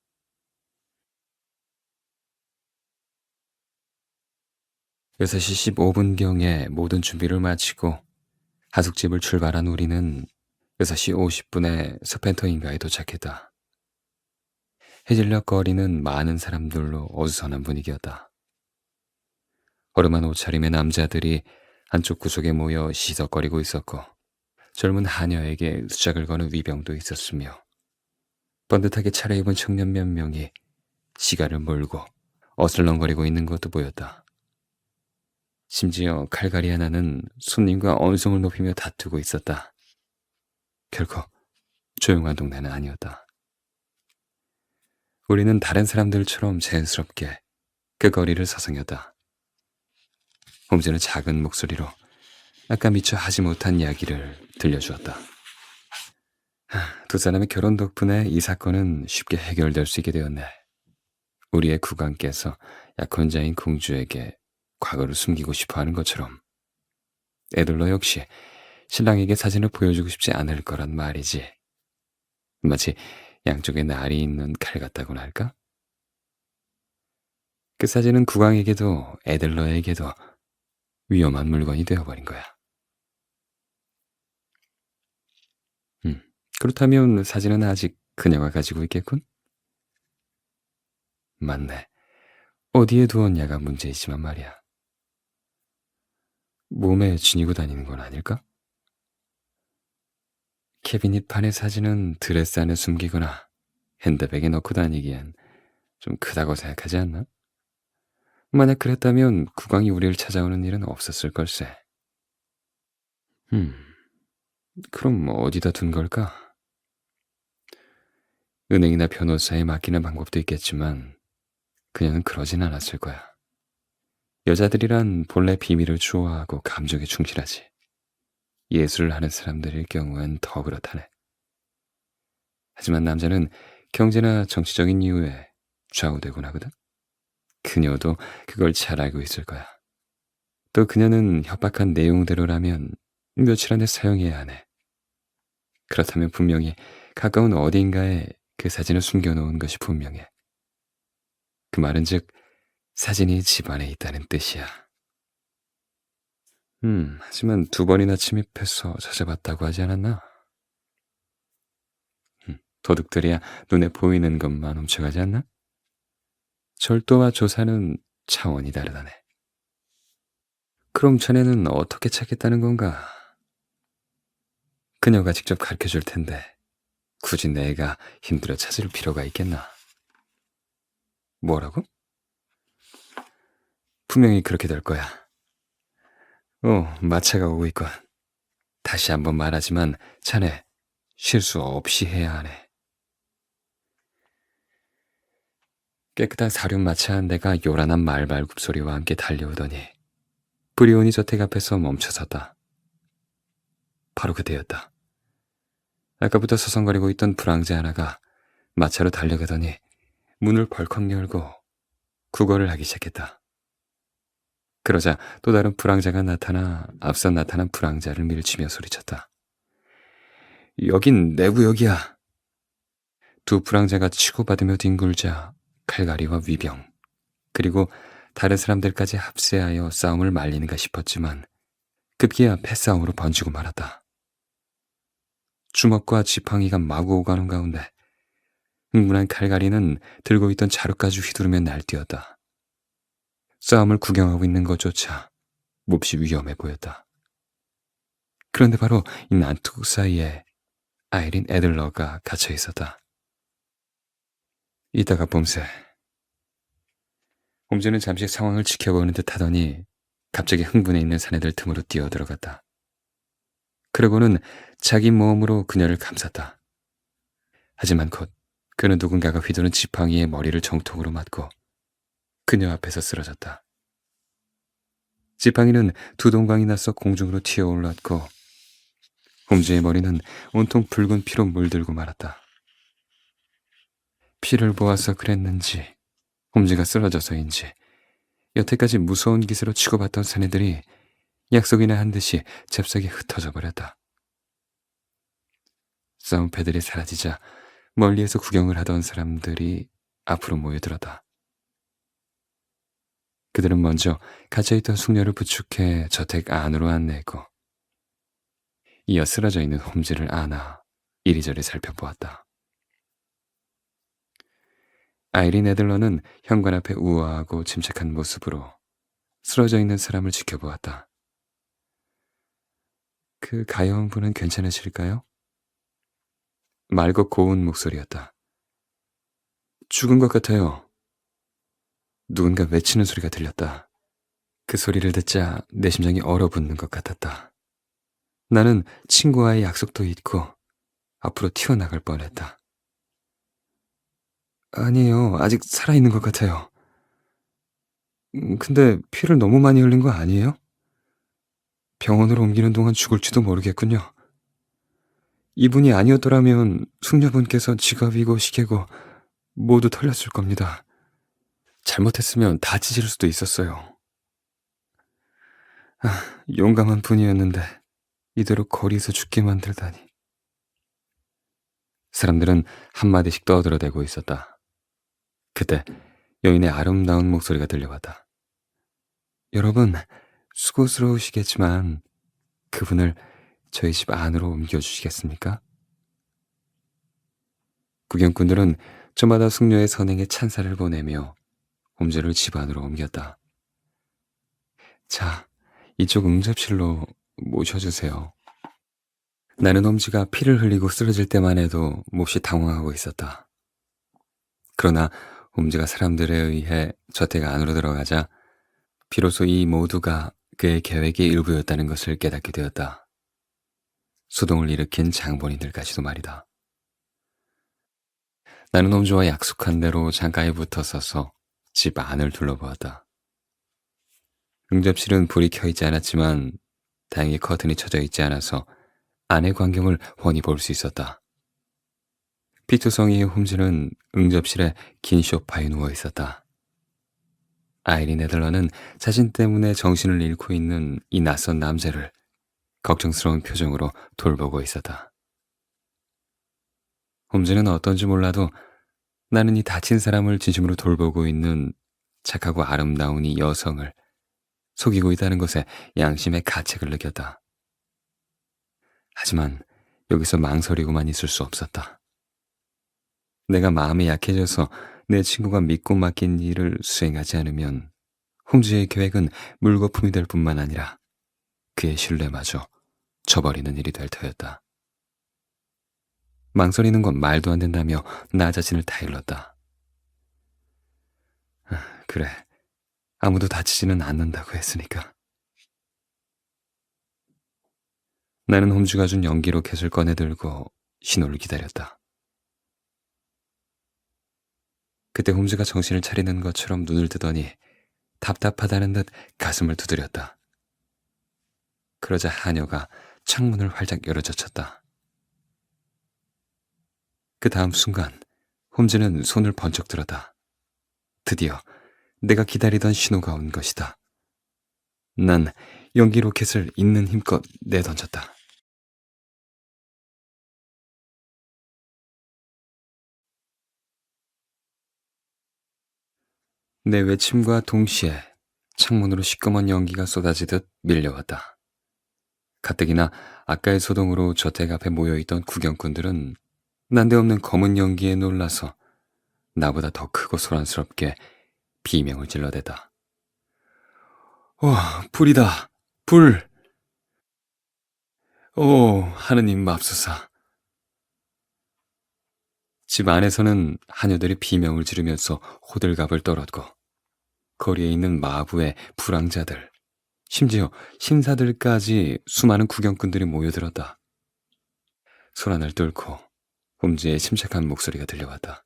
6시 15분경에 모든 준비를 마치고 하숙집을 출발한 우리는 6시 50분에 서펜터인가에 도착했다. 해질녘 거리는 많은 사람들로 어수선한 분위기였다. 허름한 옷차림의 남자들이 한쪽 구석에 모여 시석거리고 있었고 젊은 하녀에게 수작을 거는 위병도 있었으며 번듯하게 차려입은 청년 몇 명이 시가를 몰고 어슬렁거리고 있는 것도 보였다. 심지어 칼갈이 하나는 손님과 언성을 높이며 다투고 있었다. 결코 조용한 동네는 아니었다. 우리는 다른 사람들처럼 자연스럽게 그 거리를 서성였다. 홈즈는 작은 목소리로 아까 미처 하지 못한 이야기를 들려주었다. 두 사람의 결혼 덕분에 이 사건은 쉽게 해결될 수 있게 되었네. 우리의 국왕께서 약혼자인 공주에게 과거를 숨기고 싶어하는 것처럼 애들러 역시 신랑에게 사진을 보여주고 싶지 않을 거란 말이지. 마치 양쪽에 날이 있는 칼 같다고나 할까? 그 사진은 국왕에게도 애들러에게도 위험한 물건이 되어버린 거야. 그렇다면 사진은 아직 그녀가 가지고 있겠군? 맞네. 어디에 두었냐가 문제이지만 말이야. 몸에 지니고 다니는 건 아닐까? 캐비닛 판의 사진은 드레스 안에 숨기거나 핸드백에 넣고 다니기엔 좀 크다고 생각하지 않나? 만약 그랬다면 국왕이 우리를 찾아오는 일은 없었을 걸세. 그럼 어디다 둔 걸까? 은행이나 변호사에 맡기는 방법도 있겠지만 그녀는 그러진 않았을 거야. 여자들이란 본래 비밀을 좋아하고 감정에 충실하지. 예술을 하는 사람들일 경우엔 더 그렇다네. 하지만 남자는 경제나 정치적인 이유에 좌우되곤 하거든. 그녀도 그걸 잘 알고 있을 거야. 또 그녀는 협박한 내용대로라면 며칠 안에 사용해야 하네. 그렇다면 분명히 가까운 어딘가에 그 사진을 숨겨놓은 것이 분명해. 그 말은 즉 사진이 집안에 있다는 뜻이야. 하지만 2번이나 침입해서 찾아봤다고 하지 않았나? 도둑들이야 눈에 보이는 것만 훔쳐가지 않나? 절도와 조사는 차원이 다르다네. 그럼 자네는 어떻게 찾겠다는 건가? 그녀가 직접 가르쳐줄 텐데 굳이 내가 힘들어 찾을 필요가 있겠나? 뭐라고? 분명히 그렇게 될 거야. 마차가 오고 있건. 다시 한번 말하지만 자네 실수 없이 해야 하네. 깨끗한 사륜 마차 한 대가 요란한 말발굽 소리와 함께 달려오더니 브리오니 저택 앞에서 멈춰섰다. 바로 그때였다. 아까부터 서성거리고 있던 불황자 하나가 마차로 달려가더니 문을 벌컥 열고 구걸을 하기 시작했다. 그러자 또 다른 불황자가 나타나 앞서 나타난 불황자를 밀치며 소리쳤다. 여긴 내 구역이야. 두 불황자가 치고받으며 뒹굴자 칼갈이와 위병 그리고 다른 사람들까지 합세하여 싸움을 말리는가 싶었지만 급기야 패싸움으로 번지고 말았다. 주먹과 지팡이가 마구 오가는 가운데 흥분한 칼갈이는 들고 있던 자루까지 휘두르며 날뛰었다. 싸움을 구경하고 있는 것조차 몹시 위험해 보였다. 그런데 바로 이 난투극 사이에 아이린 애들러가 갇혀 있었다. 이따가 봄새. 홈즈는 잠시 상황을 지켜보는 듯 하더니 갑자기 흥분해 있는 사내들 틈으로 뛰어들어갔다. 그러고는 자기 몸으로 그녀를 감쌌다. 하지만 곧 그는 누군가가 휘두른 지팡이에 머리를 정통으로 맞고 그녀 앞에서 쓰러졌다. 지팡이는 두 동강이 나서 공중으로 튀어올랐고 홈즈의 머리는 온통 붉은 피로 물들고 말았다. 피를 보아서 그랬는지 홈즈가 쓰러져서인지 여태까지 무서운 기세로 치고받던 사내들이 약속이나 한 듯이 잽싸게 흩어져 버렸다. 싸움패들이 사라지자 멀리에서 구경을 하던 사람들이 앞으로 모여들었다. 그들은 먼저 갇혀있던 숙녀를 부축해 저택 안으로 안내했고 이어 쓰러져 있는 홈즈를 안아 이리저리 살펴보았다. 아이린 애들러는 현관 앞에 우아하고 침착한 모습으로 쓰러져 있는 사람을 지켜보았다. 그 가여운 분은 괜찮으실까요? 맑고 고운 목소리였다. 죽은 것 같아요. 누군가 외치는 소리가 들렸다. 그 소리를 듣자 내 심장이 얼어붙는 것 같았다. 나는 친구와의 약속도 잊고 앞으로 튀어나갈 뻔했다. 아니에요. 아직 살아있는 것 같아요. 근데 피를 너무 많이 흘린 거 아니에요? 병원으로 옮기는 동안 죽을지도 모르겠군요. 이분이 아니었더라면 숙녀분께서 지갑이고 시계고 모두 털렸을 겁니다. 잘못했으면 다치실 수도 있었어요. 용감한 분이었는데 이대로 거리에서 죽게 만들다니. 사람들은 한마디씩 떠들어대고 있었다. 그때 여인의 아름다운 목소리가 들려왔다. 여러분, 수고스러우시겠지만 그분을 저희 집 안으로 옮겨주시겠습니까? 구경꾼들은 저마다 숙녀의 선행에 찬사를 보내며 홈즈를 집 안으로 옮겼다. 자, 이쪽 응접실로 모셔주세요. 나는 홈즈가 피를 흘리고 쓰러질 때만 해도 몹시 당황하고 있었다. 그러나 홈즈가 사람들에 의해 저택 안으로 들어가자 비로소 이 모두가 그의 계획의 일부였다는 것을 깨닫게 되었다. 소동을 일으킨 장본인들까지도 말이다. 나는 홈즈와 약속한 대로 창가에 붙어 서서 집 안을 둘러보았다. 응접실은 불이 켜 있지 않았지만 다행히 커튼이 쳐져 있지 않아서 안의 광경을 훤히 볼 수 있었다. 피투성이의 홈즈는 응접실에 긴 소파에 누워 있었다. 아이린 애들러는 자신 때문에 정신을 잃고 있는 이 낯선 남자를 걱정스러운 표정으로 돌보고 있었다. 홈즈는 어떤지 몰라도 나는 이 다친 사람을 진심으로 돌보고 있는 착하고 아름다운 이 여성을 속이고 있다는 것에 양심의 가책을 느꼈다. 하지만 여기서 망설이고만 있을 수 없었다. 내가 마음이 약해져서 내 친구가 믿고 맡긴 일을 수행하지 않으면 홈즈의 계획은 물거품이 될 뿐만 아니라 그의 신뢰마저 저버리는 일이 될 터였다. 망설이는 건 말도 안 된다며 나 자신을 타일렀다. 그래, 아무도 다치지는 않는다고 했으니까. 나는 홈즈가 준 연기 로켓을 꺼내들고 신호를 기다렸다. 그때 홈즈가 정신을 차리는 것처럼 눈을 뜨더니 답답하다는 듯 가슴을 두드렸다. 그러자 하녀가 창문을 활짝 열어젖혔다. 그 다음 순간 홈즈는 손을 번쩍 들었다. 드디어 내가 기다리던 신호가 온 것이다. 난 연기 로켓을 있는 힘껏 내던졌다. 내 외침과 동시에 창문으로 시꺼먼 연기가 쏟아지듯 밀려왔다. 가뜩이나 아까의 소동으로 저택 앞에 모여있던 구경꾼들은 난데없는 검은 연기에 놀라서 나보다 더 크고 소란스럽게 비명을 질러대다. 불이다! 불! 하느님 맙소사. 집 안에서는 하녀들이 비명을 지르면서 호들갑을 떨었고, 거리에 있는 마부의 불황자들, 심지어 신사들까지 수많은 구경꾼들이 모여들었다. 소란을 뚫고 홈즈의 침착한 목소리가 들려왔다.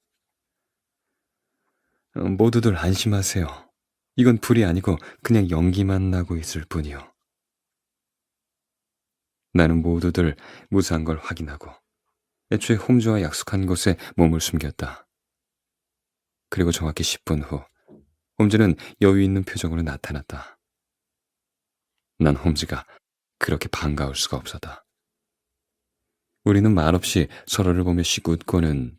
모두들 안심하세요. 이건 불이 아니고 그냥 연기만 나고 있을 뿐이요. 나는 모두들 무사한 걸 확인하고 애초에 홈즈와 약속한 곳에 몸을 숨겼다. 그리고 정확히 10분 후 홈즈는 여유 있는 표정으로 나타났다. 난 홈즈가 그렇게 반가울 수가 없었다. 우리는 말없이 서로를 보며 씩 웃고는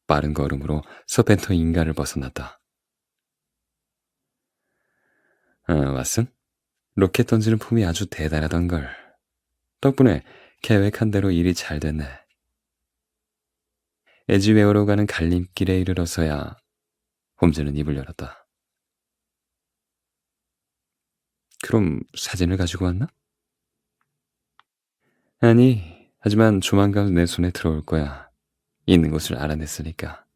빠른 걸음으로 서펜터 인가를 벗어났다. 왓슨? 로켓 던지는 폼이 아주 대단하던걸. 덕분에 계획한 대로 일이 잘 됐네. 에지웨어로 가는 갈림길에 이르러서야 홈즈는 입을 열었다. 그럼 사진을 가지고 왔나? 아니, 하지만 조만간 내 손에 들어올 거야. 있는 곳을 알아냈으니까.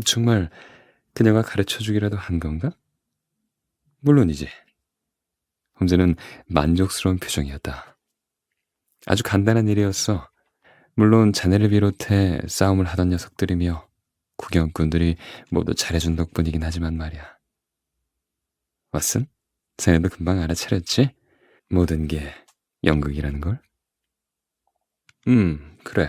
정말 그녀가 가르쳐주기라도 한 건가? 물론이지. 홈즈는 만족스러운 표정이었다. 아주 간단한 일이었어. 물론 자네를 비롯해 싸움을 하던 녀석들이며 구경꾼들이 모두 잘해준 덕분이긴 하지만 말이야. 왓슨? 자네도 금방 알아차렸지? 모든 게 연극이라는 걸? 그래.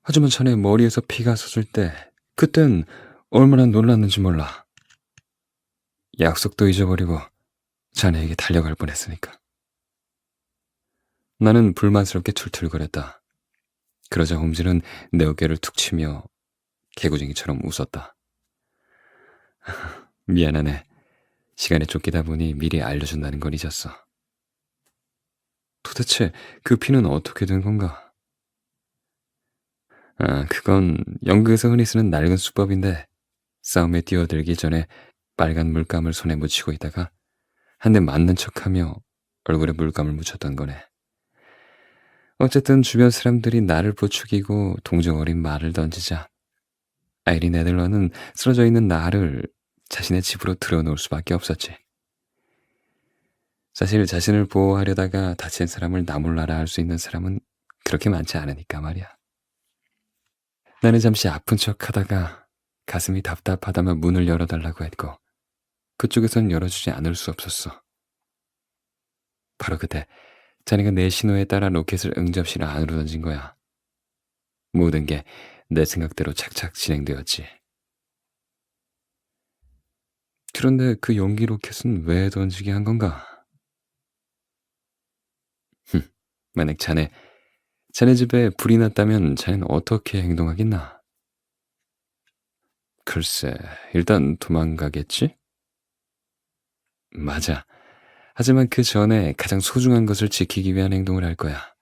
하지만 자네 머리에서 피가 솟을 때 그땐 얼마나 놀랐는지 몰라. 약속도 잊어버리고 자네에게 달려갈 뻔했으니까. 나는 불만스럽게 툴툴거렸다. 그러자 홈즈는 내 어깨를 툭 치며 개구쟁이처럼 웃었다. 미안하네. 시간에 쫓기다 보니 미리 알려준다는 걸 잊었어. 도대체 그 피는 어떻게 된 건가? 그건 연극에서 흔히 쓰는 낡은 수법인데 싸움에 뛰어들기 전에 빨간 물감을 손에 묻히고 있다가 한 대 맞는 척하며 얼굴에 물감을 묻혔던 거네. 어쨌든 주변 사람들이 나를 부추기고 동정 어린 말을 던지자 아이린 애들러는 쓰러져 있는 나를 자신의 집으로 들여놓을 수밖에 없었지. 사실 자신을 보호하려다가 다친 사람을 나몰라라 할 수 있는 사람은 그렇게 많지 않으니까 말이야. 나는 잠시 아픈 척 하다가 가슴이 답답하다며 문을 열어달라고 했고 그쪽에선 열어주지 않을 수 없었어. 바로 그때 자네가 내 신호에 따라 로켓을 응접실로 안으로 던진 거야. 모든 게 내 생각대로 착착 진행되었지. 그런데 그 용기 로켓은 왜 던지게 한 건가? 만약 자네 집에 불이 났다면 자네는 어떻게 행동하겠나? 글쎄, 일단 도망가겠지? 맞아. 하지만 그 전에 가장 소중한 것을 지키기 위한 행동을 할 거야.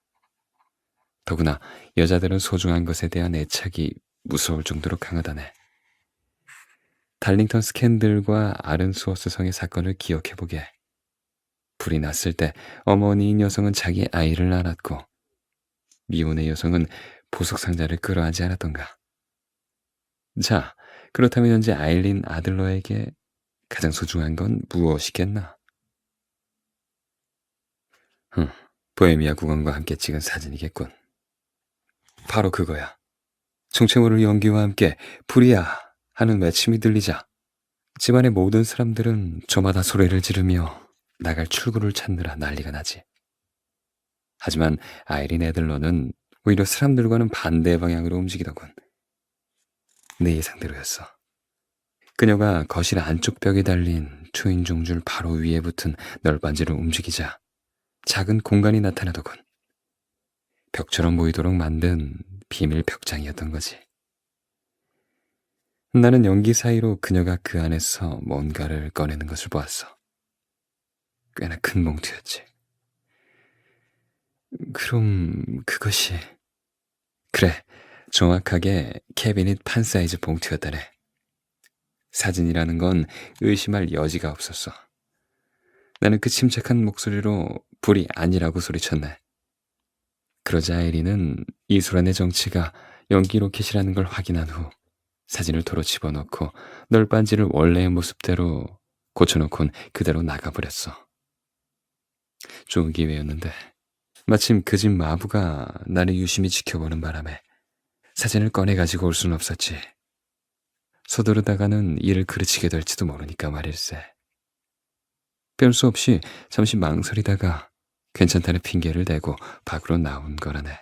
더구나 여자들은 소중한 것에 대한 애착이 무서울 정도로 강하다네. 달링턴 스캔들과 아른스워스 성의 사건을 기억해보게. 불이 났을 때 어머니인 여성은 자기 아이를 안았고 미혼의 여성은 보석상자를 끌어안지 않았던가. 자, 그렇다면 현재 아일린 아들러에게 가장 소중한 건 무엇이겠나? 보헤미아 국왕과 함께 찍은 사진이겠군. 바로 그거야. 정체모를 연기와 함께 불이야 하는 외침이 들리자 집안의 모든 사람들은 저마다 소리를 지르며 나갈 출구를 찾느라 난리가 나지. 하지만 아이린 애들러는 오히려 사람들과는 반대 방향으로 움직이더군. 내 예상대로였어. 그녀가 거실 안쪽 벽에 달린 트윈 종줄 바로 위에 붙은 널빤지를 움직이자 작은 공간이 나타나더군. 벽처럼 보이도록 만든 비밀 벽장이었던 거지. 나는 연기 사이로 그녀가 그 안에서 뭔가를 꺼내는 것을 보았어. 꽤나 큰 봉투였지. 그럼 그것이... 그래, 정확하게 캐비닛 판 사이즈 봉투였다네. 사진이라는 건 의심할 여지가 없었어. 나는 그 침착한 목소리로 불이 아니라고 소리쳤네. 그러자 아이린은 이소란의 정체가 연기 로켓이라는 걸 확인한 후 사진을 도로 집어넣고 널빤지를 원래의 모습대로 고쳐놓곤 그대로 나가버렸어. 좋은 기회였는데 마침 그 집 마부가 나를 유심히 지켜보는 바람에 사진을 꺼내가지고 올 수는 없었지. 서두르다가는 일을 그르치게 될지도 모르니까 말일세. 별수 없이 잠시 망설이다가 괜찮다는 핑계를 대고 밖으로 나온 거라네.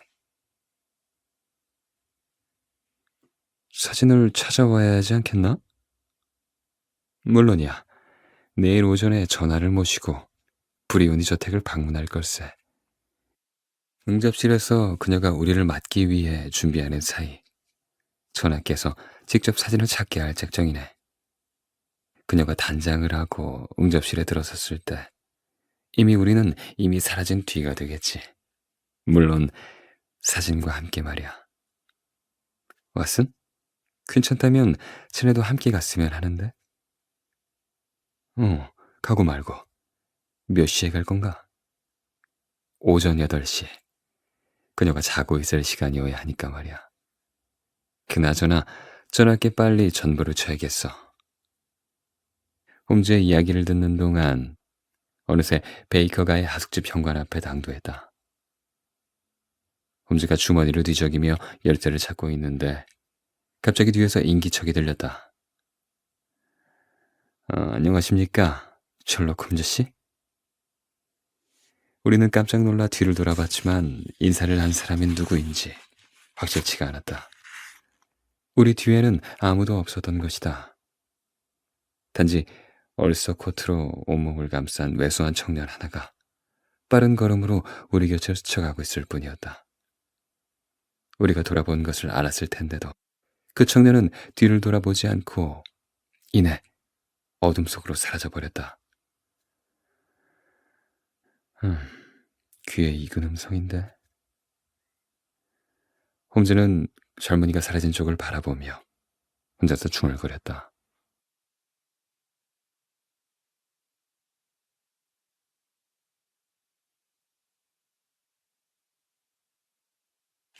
사진을 찾아와야 하지 않겠나? 물론이야. 내일 오전에 전화를 모시고 브리오니 저택을 방문할 걸세. 응접실에서 그녀가 우리를 맞기 위해 준비하는 사이 전하께서 직접 사진을 찾게 할 작정이네. 그녀가 단장을 하고 응접실에 들어섰을 때 우리는 이미 사라진 뒤가 되겠지. 물론 사진과 함께 말이야. 왓슨? 괜찮다면 쟤네도 함께 갔으면 하는데. 가고 말고. 몇 시에 갈 건가? 오전 8시. 그녀가 자고 있을 시간이어야 하니까 말이야. 그나저나 전화께 빨리 전보를 쳐야겠어. 홈즈의 이야기를 듣는 동안 어느새 베이커가의 하숙집 현관 앞에 당도했다. 홈즈가 주머니를 뒤적이며 열쇠를 찾고 있는데 갑자기 뒤에서 인기척이 들렸다. 안녕하십니까, 셜록 홈즈 씨? 우리는 깜짝 놀라 뒤를 돌아봤지만 인사를 한 사람이 누구인지 확실치가 않았다. 우리 뒤에는 아무도 없었던 것이다. 단지 얼서 코트로 온몸을 감싼 왜소한 청년 하나가 빠른 걸음으로 우리 곁을 스쳐가고 있을 뿐이었다. 우리가 돌아본 것을 알았을 텐데도 그 청년은 뒤를 돌아보지 않고 이내 어둠 속으로 사라져버렸다. 귀에 익은 음성인데. 홈즈는 젊은이가 사라진 쪽을 바라보며 혼자서 중얼거렸다.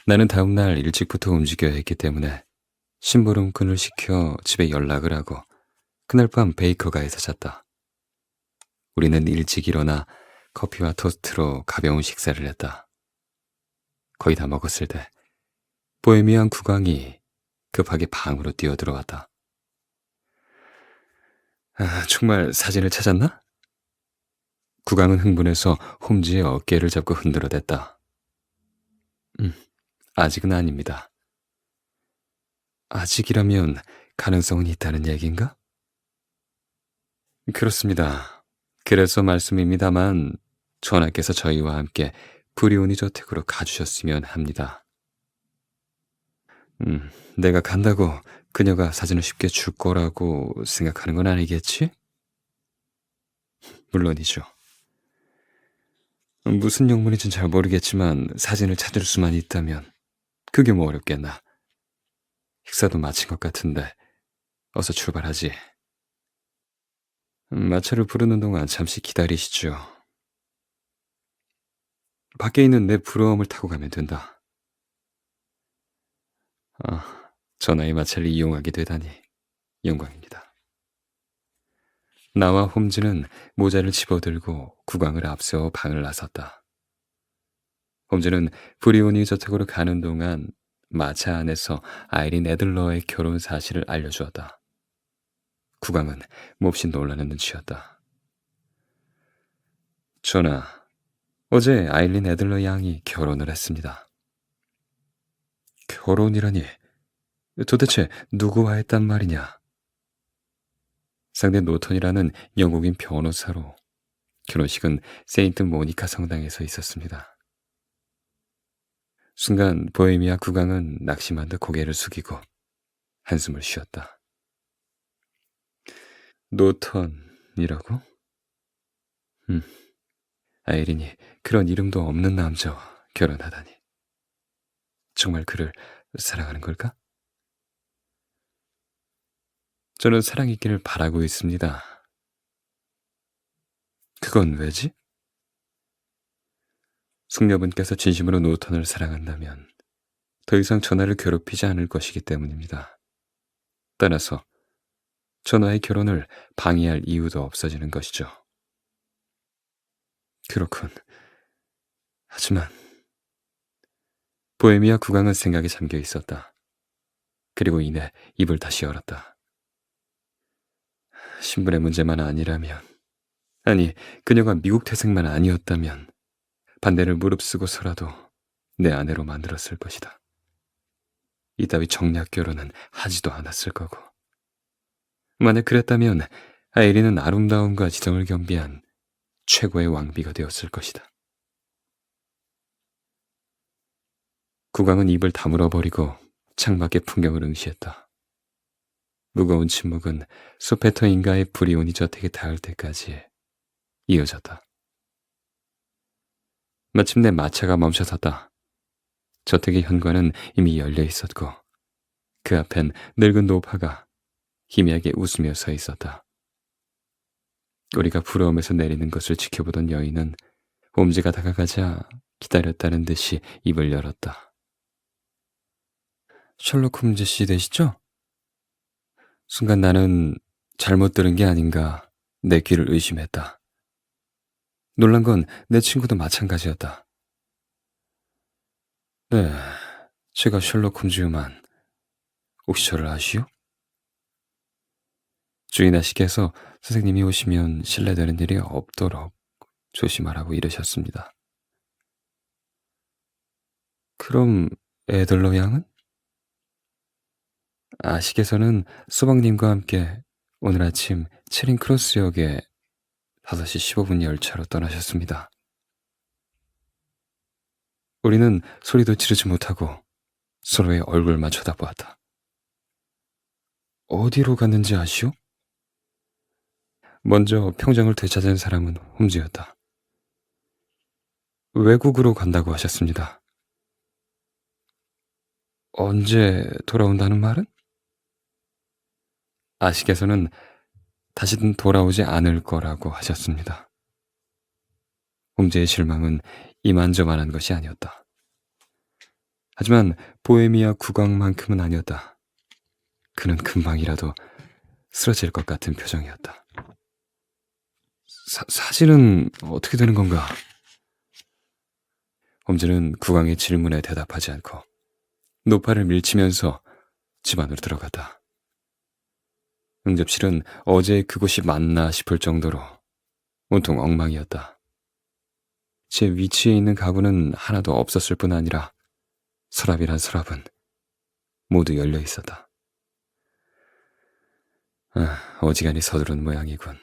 나는 다음날 일찍부터 움직여야 했기 때문에 심부름꾼을 시켜 집에 연락을 하고 그날 밤 베이커가에서 잤다. 우리는 일찍 일어나 커피와 토스트로 가벼운 식사를 했다. 거의 다 먹었을 때 보헤미안 국왕이 급하게 방으로 뛰어들어왔다. 정말 사진을 찾았나? 국왕은 흥분해서 홈즈의 어깨를 잡고 흔들어댔다. 아직은 아닙니다. 아직이라면 가능성은 있다는 얘기인가? 그렇습니다. 그래서 말씀입니다만 전하께서 저희와 함께 브리오니 저택으로 가주셨으면 합니다. 내가 간다고 그녀가 사진을 쉽게 줄 거라고 생각하는 건 아니겠지? 물론이죠. 무슨 영문인지는 잘 모르겠지만 사진을 찾을 수만 있다면 그게 뭐 어렵겠나. 식사도 마친 것 같은데 어서 출발하지. 마차를 부르는 동안 잠시 기다리시죠. 밖에 있는 내 부러움을 타고 가면 된다. 전하의 마차를 이용하게 되다니 영광입니다. 나와 홈즈는 모자를 집어들고 국왕을 앞세워 방을 나섰다. 홈즈는 브리오니 저택으로 가는 동안 마차 안에서 아이린 애들러의 결혼 사실을 알려주었다. 국왕은 몹시 놀라는 눈치였다. 전하, 어제 아일린 애들러 양이 결혼을 했습니다. 결혼이라니, 도대체 누구와 했단 말이냐? 상대 노턴이라는 영국인 변호사로 결혼식은 세인트 모니카 성당에서 있었습니다. 순간 보헤미아 국왕은 낙심한 듯 고개를 숙이고 한숨을 쉬었다. 노턴이라고? 아이린이 그런 이름도 없는 남자와 결혼하다니. 정말 그를 사랑하는 걸까? 저는 사랑이기를 바라고 있습니다. 그건 왜지? 숙녀분께서 진심으로 노턴을 사랑한다면 더 이상 전하를 괴롭히지 않을 것이기 때문입니다. 따라서 전하의 결혼을 방해할 이유도 없어지는 것이죠. 그렇군. 하지만 보헤미아 국왕은 생각에 잠겨 있었다. 그리고 이내 입을 다시 열었다. 신분의 문제만 아니라면, 아니, 그녀가 미국 태생만 아니었다면 반대를 무릅쓰고서라도 내 아내로 만들었을 것이다. 이따위 정략 결혼은 하지도 않았을 거고. 만약 그랬다면 아이린은 아름다움과 지성을 겸비한 최고의 왕비가 되었을 것이다. 국왕은 입을 다물어 버리고 창밖의 풍경을 응시했다. 무거운 침묵은 소페터 인가의 브리온이 저택에 닿을 때까지 이어졌다. 마침내 마차가 멈춰섰다. 저택의 현관은 이미 열려 있었고 그 앞엔 늙은 노파가 희미하게 웃으며 서 있었다. 우리가 부러움에서 내리는 것을 지켜보던 여인은 홈즈가 다가가자 기다렸다는 듯이 입을 열었다. 셜록 홈즈 씨 되시죠? 순간 나는 잘못 들은 게 아닌가 내 귀를 의심했다. 놀란 건 내 친구도 마찬가지였다. 네, 제가 셜록 홈즈유만 혹시 저를 아시오? 주인아씨께서 선생님이 오시면 실례되는 일이 없도록 조심하라고 이러셨습니다. 그럼 애들러 양은? 아씨께서는 소방님과 함께 오늘 아침 체링 크로스역에 5시 15분 열차로 떠나셨습니다. 우리는 소리도 지르지 못하고 서로의 얼굴만 쳐다보았다. 어디로 갔는지 아시오? 먼저 평정을 되찾은 사람은 홈즈였다. 외국으로 간다고 하셨습니다. 언제 돌아온다는 말은? 아씨께서는 다시는 돌아오지 않을 거라고 하셨습니다. 홈즈의 실망은 이만저만한 것이 아니었다. 하지만 보헤미아 국왕만큼은 아니었다. 그는 금방이라도 쓰러질 것 같은 표정이었다. 사실은 어떻게 되는 건가? 홈즈는 국왕의 질문에 대답하지 않고 노파를 밀치면서 집 안으로 들어갔다. 응접실은 어제 그곳이 맞나 싶을 정도로 온통 엉망이었다. 제 위치에 있는 가구는 하나도 없었을 뿐 아니라 서랍이란 서랍은 모두 열려 있었다. 어지간히 서두른 모양이군.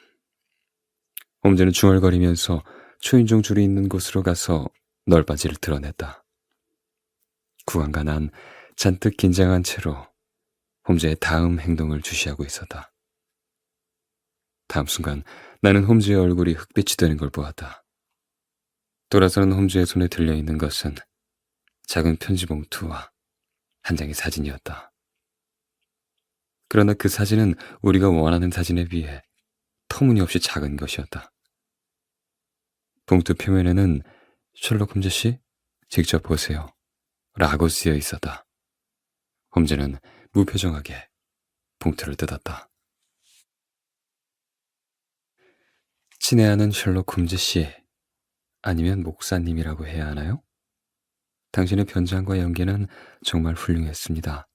홈즈는 중얼거리면서 초인종 줄이 있는 곳으로 가서 널빤지를 드러냈다. 국왕과 난 잔뜩 긴장한 채로 홈즈의 다음 행동을 주시하고 있었다. 다음 순간 나는 홈즈의 얼굴이 흑빛이 되는 걸 보았다. 돌아서는 홈즈의 손에 들려있는 것은 작은 편지 봉투와 한 장의 사진이었다. 그러나 그 사진은 우리가 원하는 사진에 비해 터무니없이 작은 것이었다. 봉투 표면에는 셜록 홈즈 씨, 직접 보세요. 라고 쓰여 있었다. 홈즈는 무표정하게 봉투를 뜯었다. 친애하는 셜록 홈즈 씨, 아니면 목사님이라고 해야 하나요? 당신의 변장과 연기는 정말 훌륭했습니다.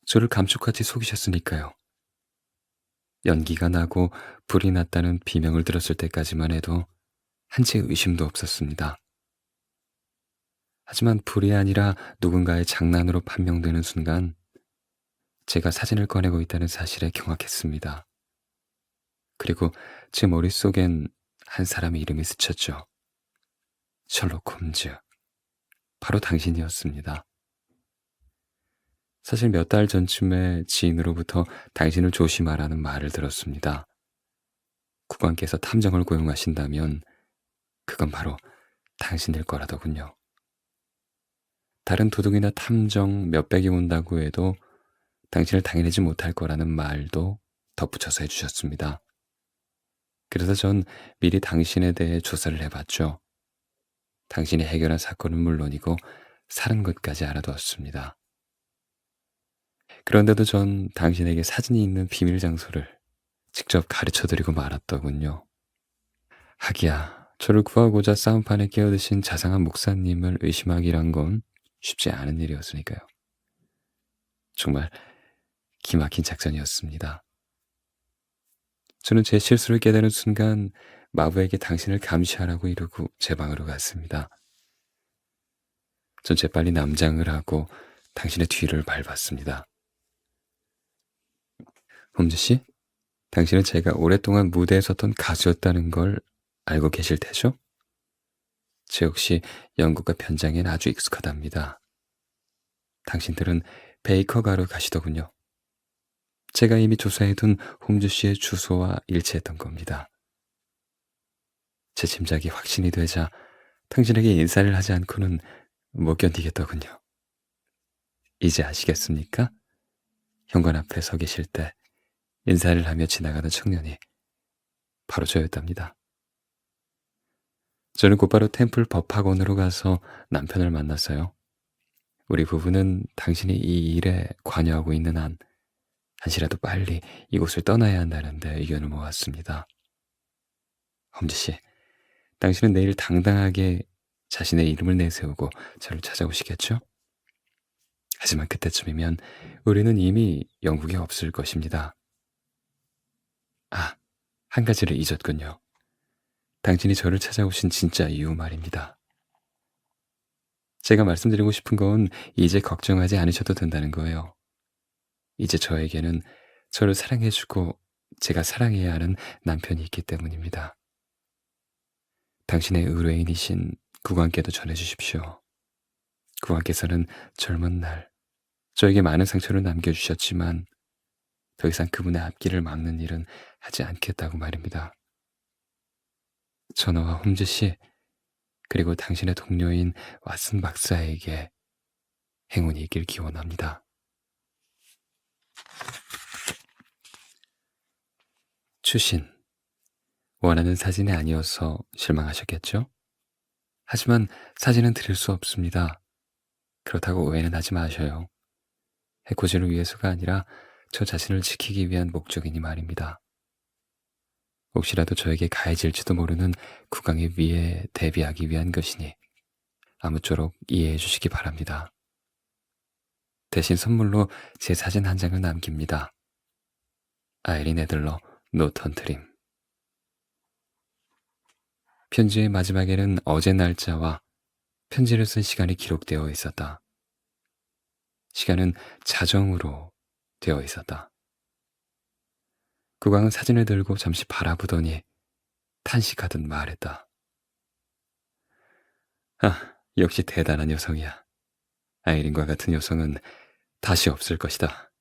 저를 감쪽같이 속이셨으니까요. 연기가 나고 불이 났다는 비명을 들었을 때까지만 해도 한치의 의심도 없었습니다. 하지만 불이 아니라 누군가의 장난으로 판명되는 순간 제가 사진을 꺼내고 있다는 사실에 경악했습니다. 그리고 제 머릿속엔 한 사람의 이름이 스쳤죠. 셜록 홈즈. 바로 당신이었습니다. 사실 몇 달 전쯤에 지인으로부터 당신을 조심하라는 말을 들었습니다. 국왕께서 탐정을 고용하신다면 그건 바로 당신일 거라더군요. 다른 도둑이나 탐정 몇백이 온다고 해도 당신을 당해내지 못할 거라는 말도 덧붙여서 해주셨습니다. 그래서 전 미리 당신에 대해 조사를 해봤죠. 당신이 해결한 사건은 물론이고 사는 것까지 알아두었습니다. 그런데도 전 당신에게 사진이 있는 비밀 장소를 직접 가르쳐드리고 말았더군요. 하기야, 저를 구하고자 싸움판에 끼어드신 자상한 목사님을 의심하기란 건 쉽지 않은 일이었으니까요. 정말 기막힌 작전이었습니다. 저는 제 실수를 깨달은 순간 마부에게 당신을 감시하라고 이르고 제 방으로 갔습니다. 전 재빨리 남장을 하고 당신의 뒤를 밟았습니다. 홈즈 씨, 당신은 제가 오랫동안 무대에 섰던 가수였다는 걸 알고 계실 테죠? 저 역시 연극과 변장엔 아주 익숙하답니다. 당신들은 베이커가로 가시더군요. 제가 이미 조사해둔 홈즈 씨의 주소와 일치했던 겁니다. 제 짐작이 확신이 되자 당신에게 인사를 하지 않고는 못 견디겠더군요. 이제 아시겠습니까? 현관 앞에 서 계실 때 인사를 하며 지나가는 청년이 바로 저였답니다. 저는 곧바로 템플 법학원으로 가서 남편을 만났어요. 우리 부부는 당신이 이 일에 관여하고 있는 한 한시라도 빨리 이곳을 떠나야 한다는데 의견을 모았습니다. 험지 씨, 당신은 내일 당당하게 자신의 이름을 내세우고 저를 찾아오시겠죠? 하지만 그때쯤이면 우리는 이미 영국에 없을 것입니다. 아, 한 가지를 잊었군요. 당신이 저를 찾아오신 진짜 이유 말입니다. 제가 말씀드리고 싶은 건 이제 걱정하지 않으셔도 된다는 거예요. 이제 저에게는 저를 사랑해주고 제가 사랑해야 하는 남편이 있기 때문입니다. 당신의 의뢰인이신 국왕께도 전해주십시오. 국왕께서는 젊은 날 저에게 많은 상처를 남겨주셨지만 더 이상 그분의 앞길을 막는 일은 하지 않겠다고 말입니다. 전하와 홈즈 씨, 그리고 당신의 동료인 왓슨 박사에게 행운이 있길 기원합니다. 추신, 원하는 사진이 아니어서 실망하셨겠죠? 하지만 사진은 드릴 수 없습니다. 그렇다고 오해는 하지 마셔요. 해코지를 위해서가 아니라 저 자신을 지키기 위한 목적이니 말입니다. 혹시라도 저에게 가해질지도 모르는 국왕의 위에 대비하기 위한 것이니 아무쪼록 이해해 주시기 바랍니다. 대신 선물로 제 사진 한 장을 남깁니다. 아이린 애들러, 노턴트림. 편지의 마지막에는 어제 날짜와 편지를 쓴 시간이 기록되어 있었다. 시간은 자정으로 되어 있었다. 국왕은 사진을 들고 잠시 바라보더니 탄식하듯 말했다. 아, 역시 대단한 여성이야. 아이린과 같은 여성은 다시 없을 것이다.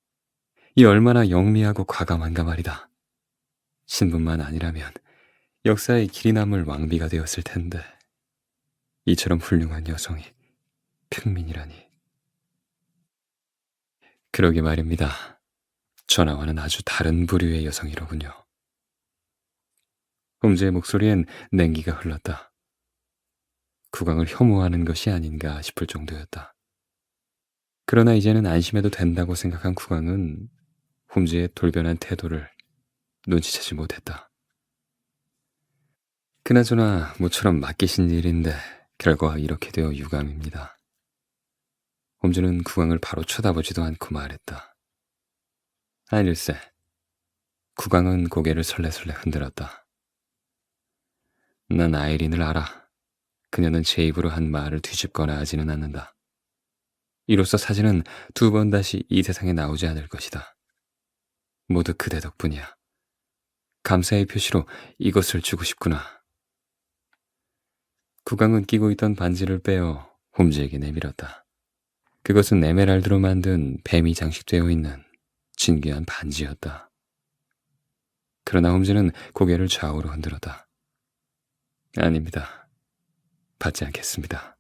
이 얼마나 영리하고 과감한가 말이다. 신분만 아니라면 역사에 길이 남을 왕비가 되었을 텐데 이처럼 훌륭한 여성이 평민이라니. 그러게 말입니다. 전하와는 아주 다른 부류의 여성이로군요. 홈즈의 목소리엔 냉기가 흘렀다. 국왕을 혐오하는 것이 아닌가 싶을 정도였다. 그러나 이제는 안심해도 된다고 생각한 국왕은 홈즈의 돌변한 태도를 눈치채지 못했다. 그나저나 모처럼 맡기신 일인데 결과가 이렇게 되어 유감입니다. 홈즈는 국왕을 바로 쳐다보지도 않고 말했다. 아닐세. 국왕은 고개를 설레설레 흔들었다. 난 아이린을 알아. 그녀는 제 입으로 한 말을 뒤집거나 하지는 않는다. 이로써 사진은 두 번 다시 이 세상에 나오지 않을 것이다. 모두 그대 덕분이야. 감사의 표시로 이것을 주고 싶구나. 국왕은 끼고 있던 반지를 빼어 홈즈에게 내밀었다. 그것은 에메랄드로 만든 뱀이 장식되어 있는 진귀한 반지였다. 그러나 홈즈는 고개를 좌우로 흔들었다. 아닙니다. 받지 않겠습니다.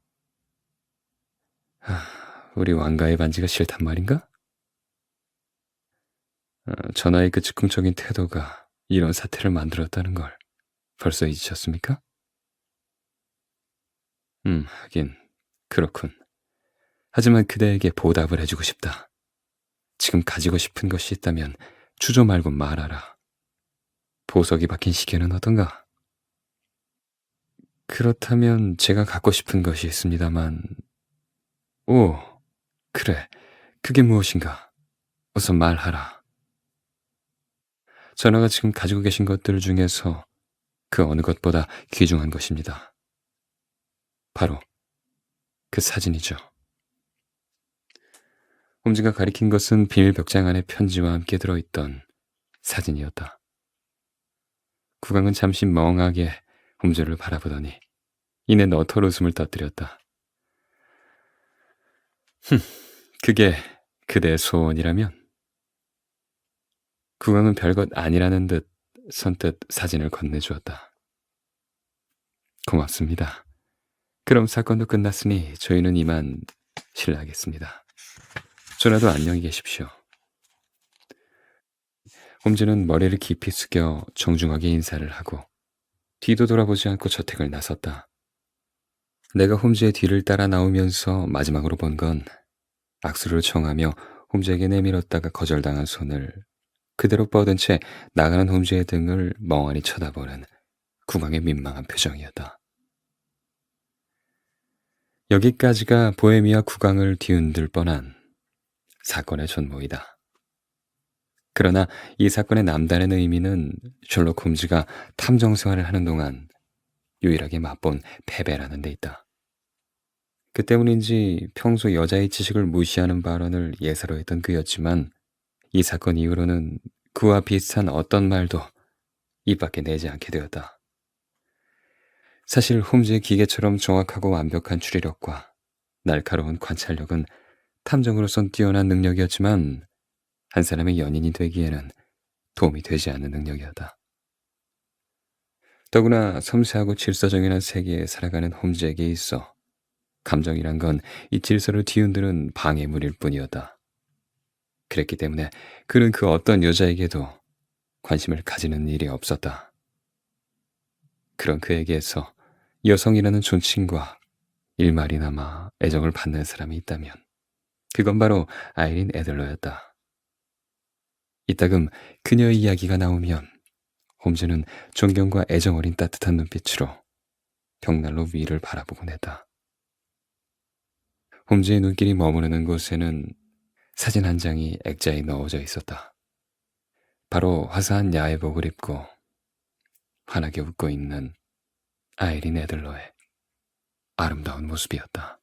우리 왕가의 반지가 싫단 말인가? 전하의 그 즉흥적인 태도가 이런 사태를 만들었다는 걸 벌써 잊으셨습니까? 하긴 그렇군. 하지만 그대에게 보답을 해주고 싶다. 지금 가지고 싶은 것이 있다면 주저 말고 말하라. 보석이 박힌 시계는 어떤가? 그렇다면 제가 갖고 싶은 것이 있습니다만, 오, 그래. 그게 무엇인가? 어서 말하라. 전하가 지금 가지고 계신 것들 중에서 그 어느 것보다 귀중한 것입니다. 바로 그 사진이죠. 홈즈가 가리킨 것은 비밀 벽장 안에 편지와 함께 들어있던 사진이었다. 국왕은 잠시 멍하게 홈즈를 바라보더니 이내 너털 웃음을 터뜨렸다. 그게 그대의 소원이라면? 국왕은 별것 아니라는 듯 선뜻 사진을 건네주었다. 고맙습니다. 그럼 사건도 끝났으니 저희는 이만 실례하겠습니다. 전하도 안녕히 계십시오. 홈즈는 머리를 깊이 숙여 정중하게 인사를 하고 뒤도 돌아보지 않고 저택을 나섰다. 내가 홈즈의 뒤를 따라 나오면서 마지막으로 본 건 악수를 청하며 홈즈에게 내밀었다가 거절당한 손을 그대로 뻗은 채 나가는 홈즈의 등을 멍하니 쳐다보는 국왕의 민망한 표정이었다. 여기까지가 보헤미아 국왕을 뒤흔들 뻔한 사건의 전모이다. 그러나 이 사건의 남다른 의미는 셜록 홈즈가 탐정 생활을 하는 동안 유일하게 맛본 패배라는 데 있다. 그 때문인지 평소 여자의 지식을 무시하는 발언을 예사로 했던 그였지만 이 사건 이후로는 그와 비슷한 어떤 말도 입 밖에 내지 않게 되었다. 사실 홈즈의 기계처럼 정확하고 완벽한 추리력과 날카로운 관찰력은 탐정으로선 뛰어난 능력이었지만 한 사람의 연인이 되기에는 도움이 되지 않는 능력이었다. 더구나 섬세하고 질서정연한 세계에 살아가는 홈즈에게 있어 감정이란 건 이 질서를 뒤흔드는 방해물일 뿐이었다. 그랬기 때문에 그는 그 어떤 여자에게도 관심을 가지는 일이 없었다. 그런 그에게서 여성이라는 존칭과 일말이나마 애정을 받는 사람이 있다면 그건 바로 아이린 애들러였다. 이따금 그녀의 이야기가 나오면 홈즈는 존경과 애정 어린 따뜻한 눈빛으로 벽난로 위를 바라보곤 했다. 홈즈의 눈길이 머무르는 곳에는 사진 한 장이 액자에 넣어져 있었다. 바로 화사한 야외복을 입고 환하게 웃고 있는 아이린 애들러의 아름다운 모습이었다.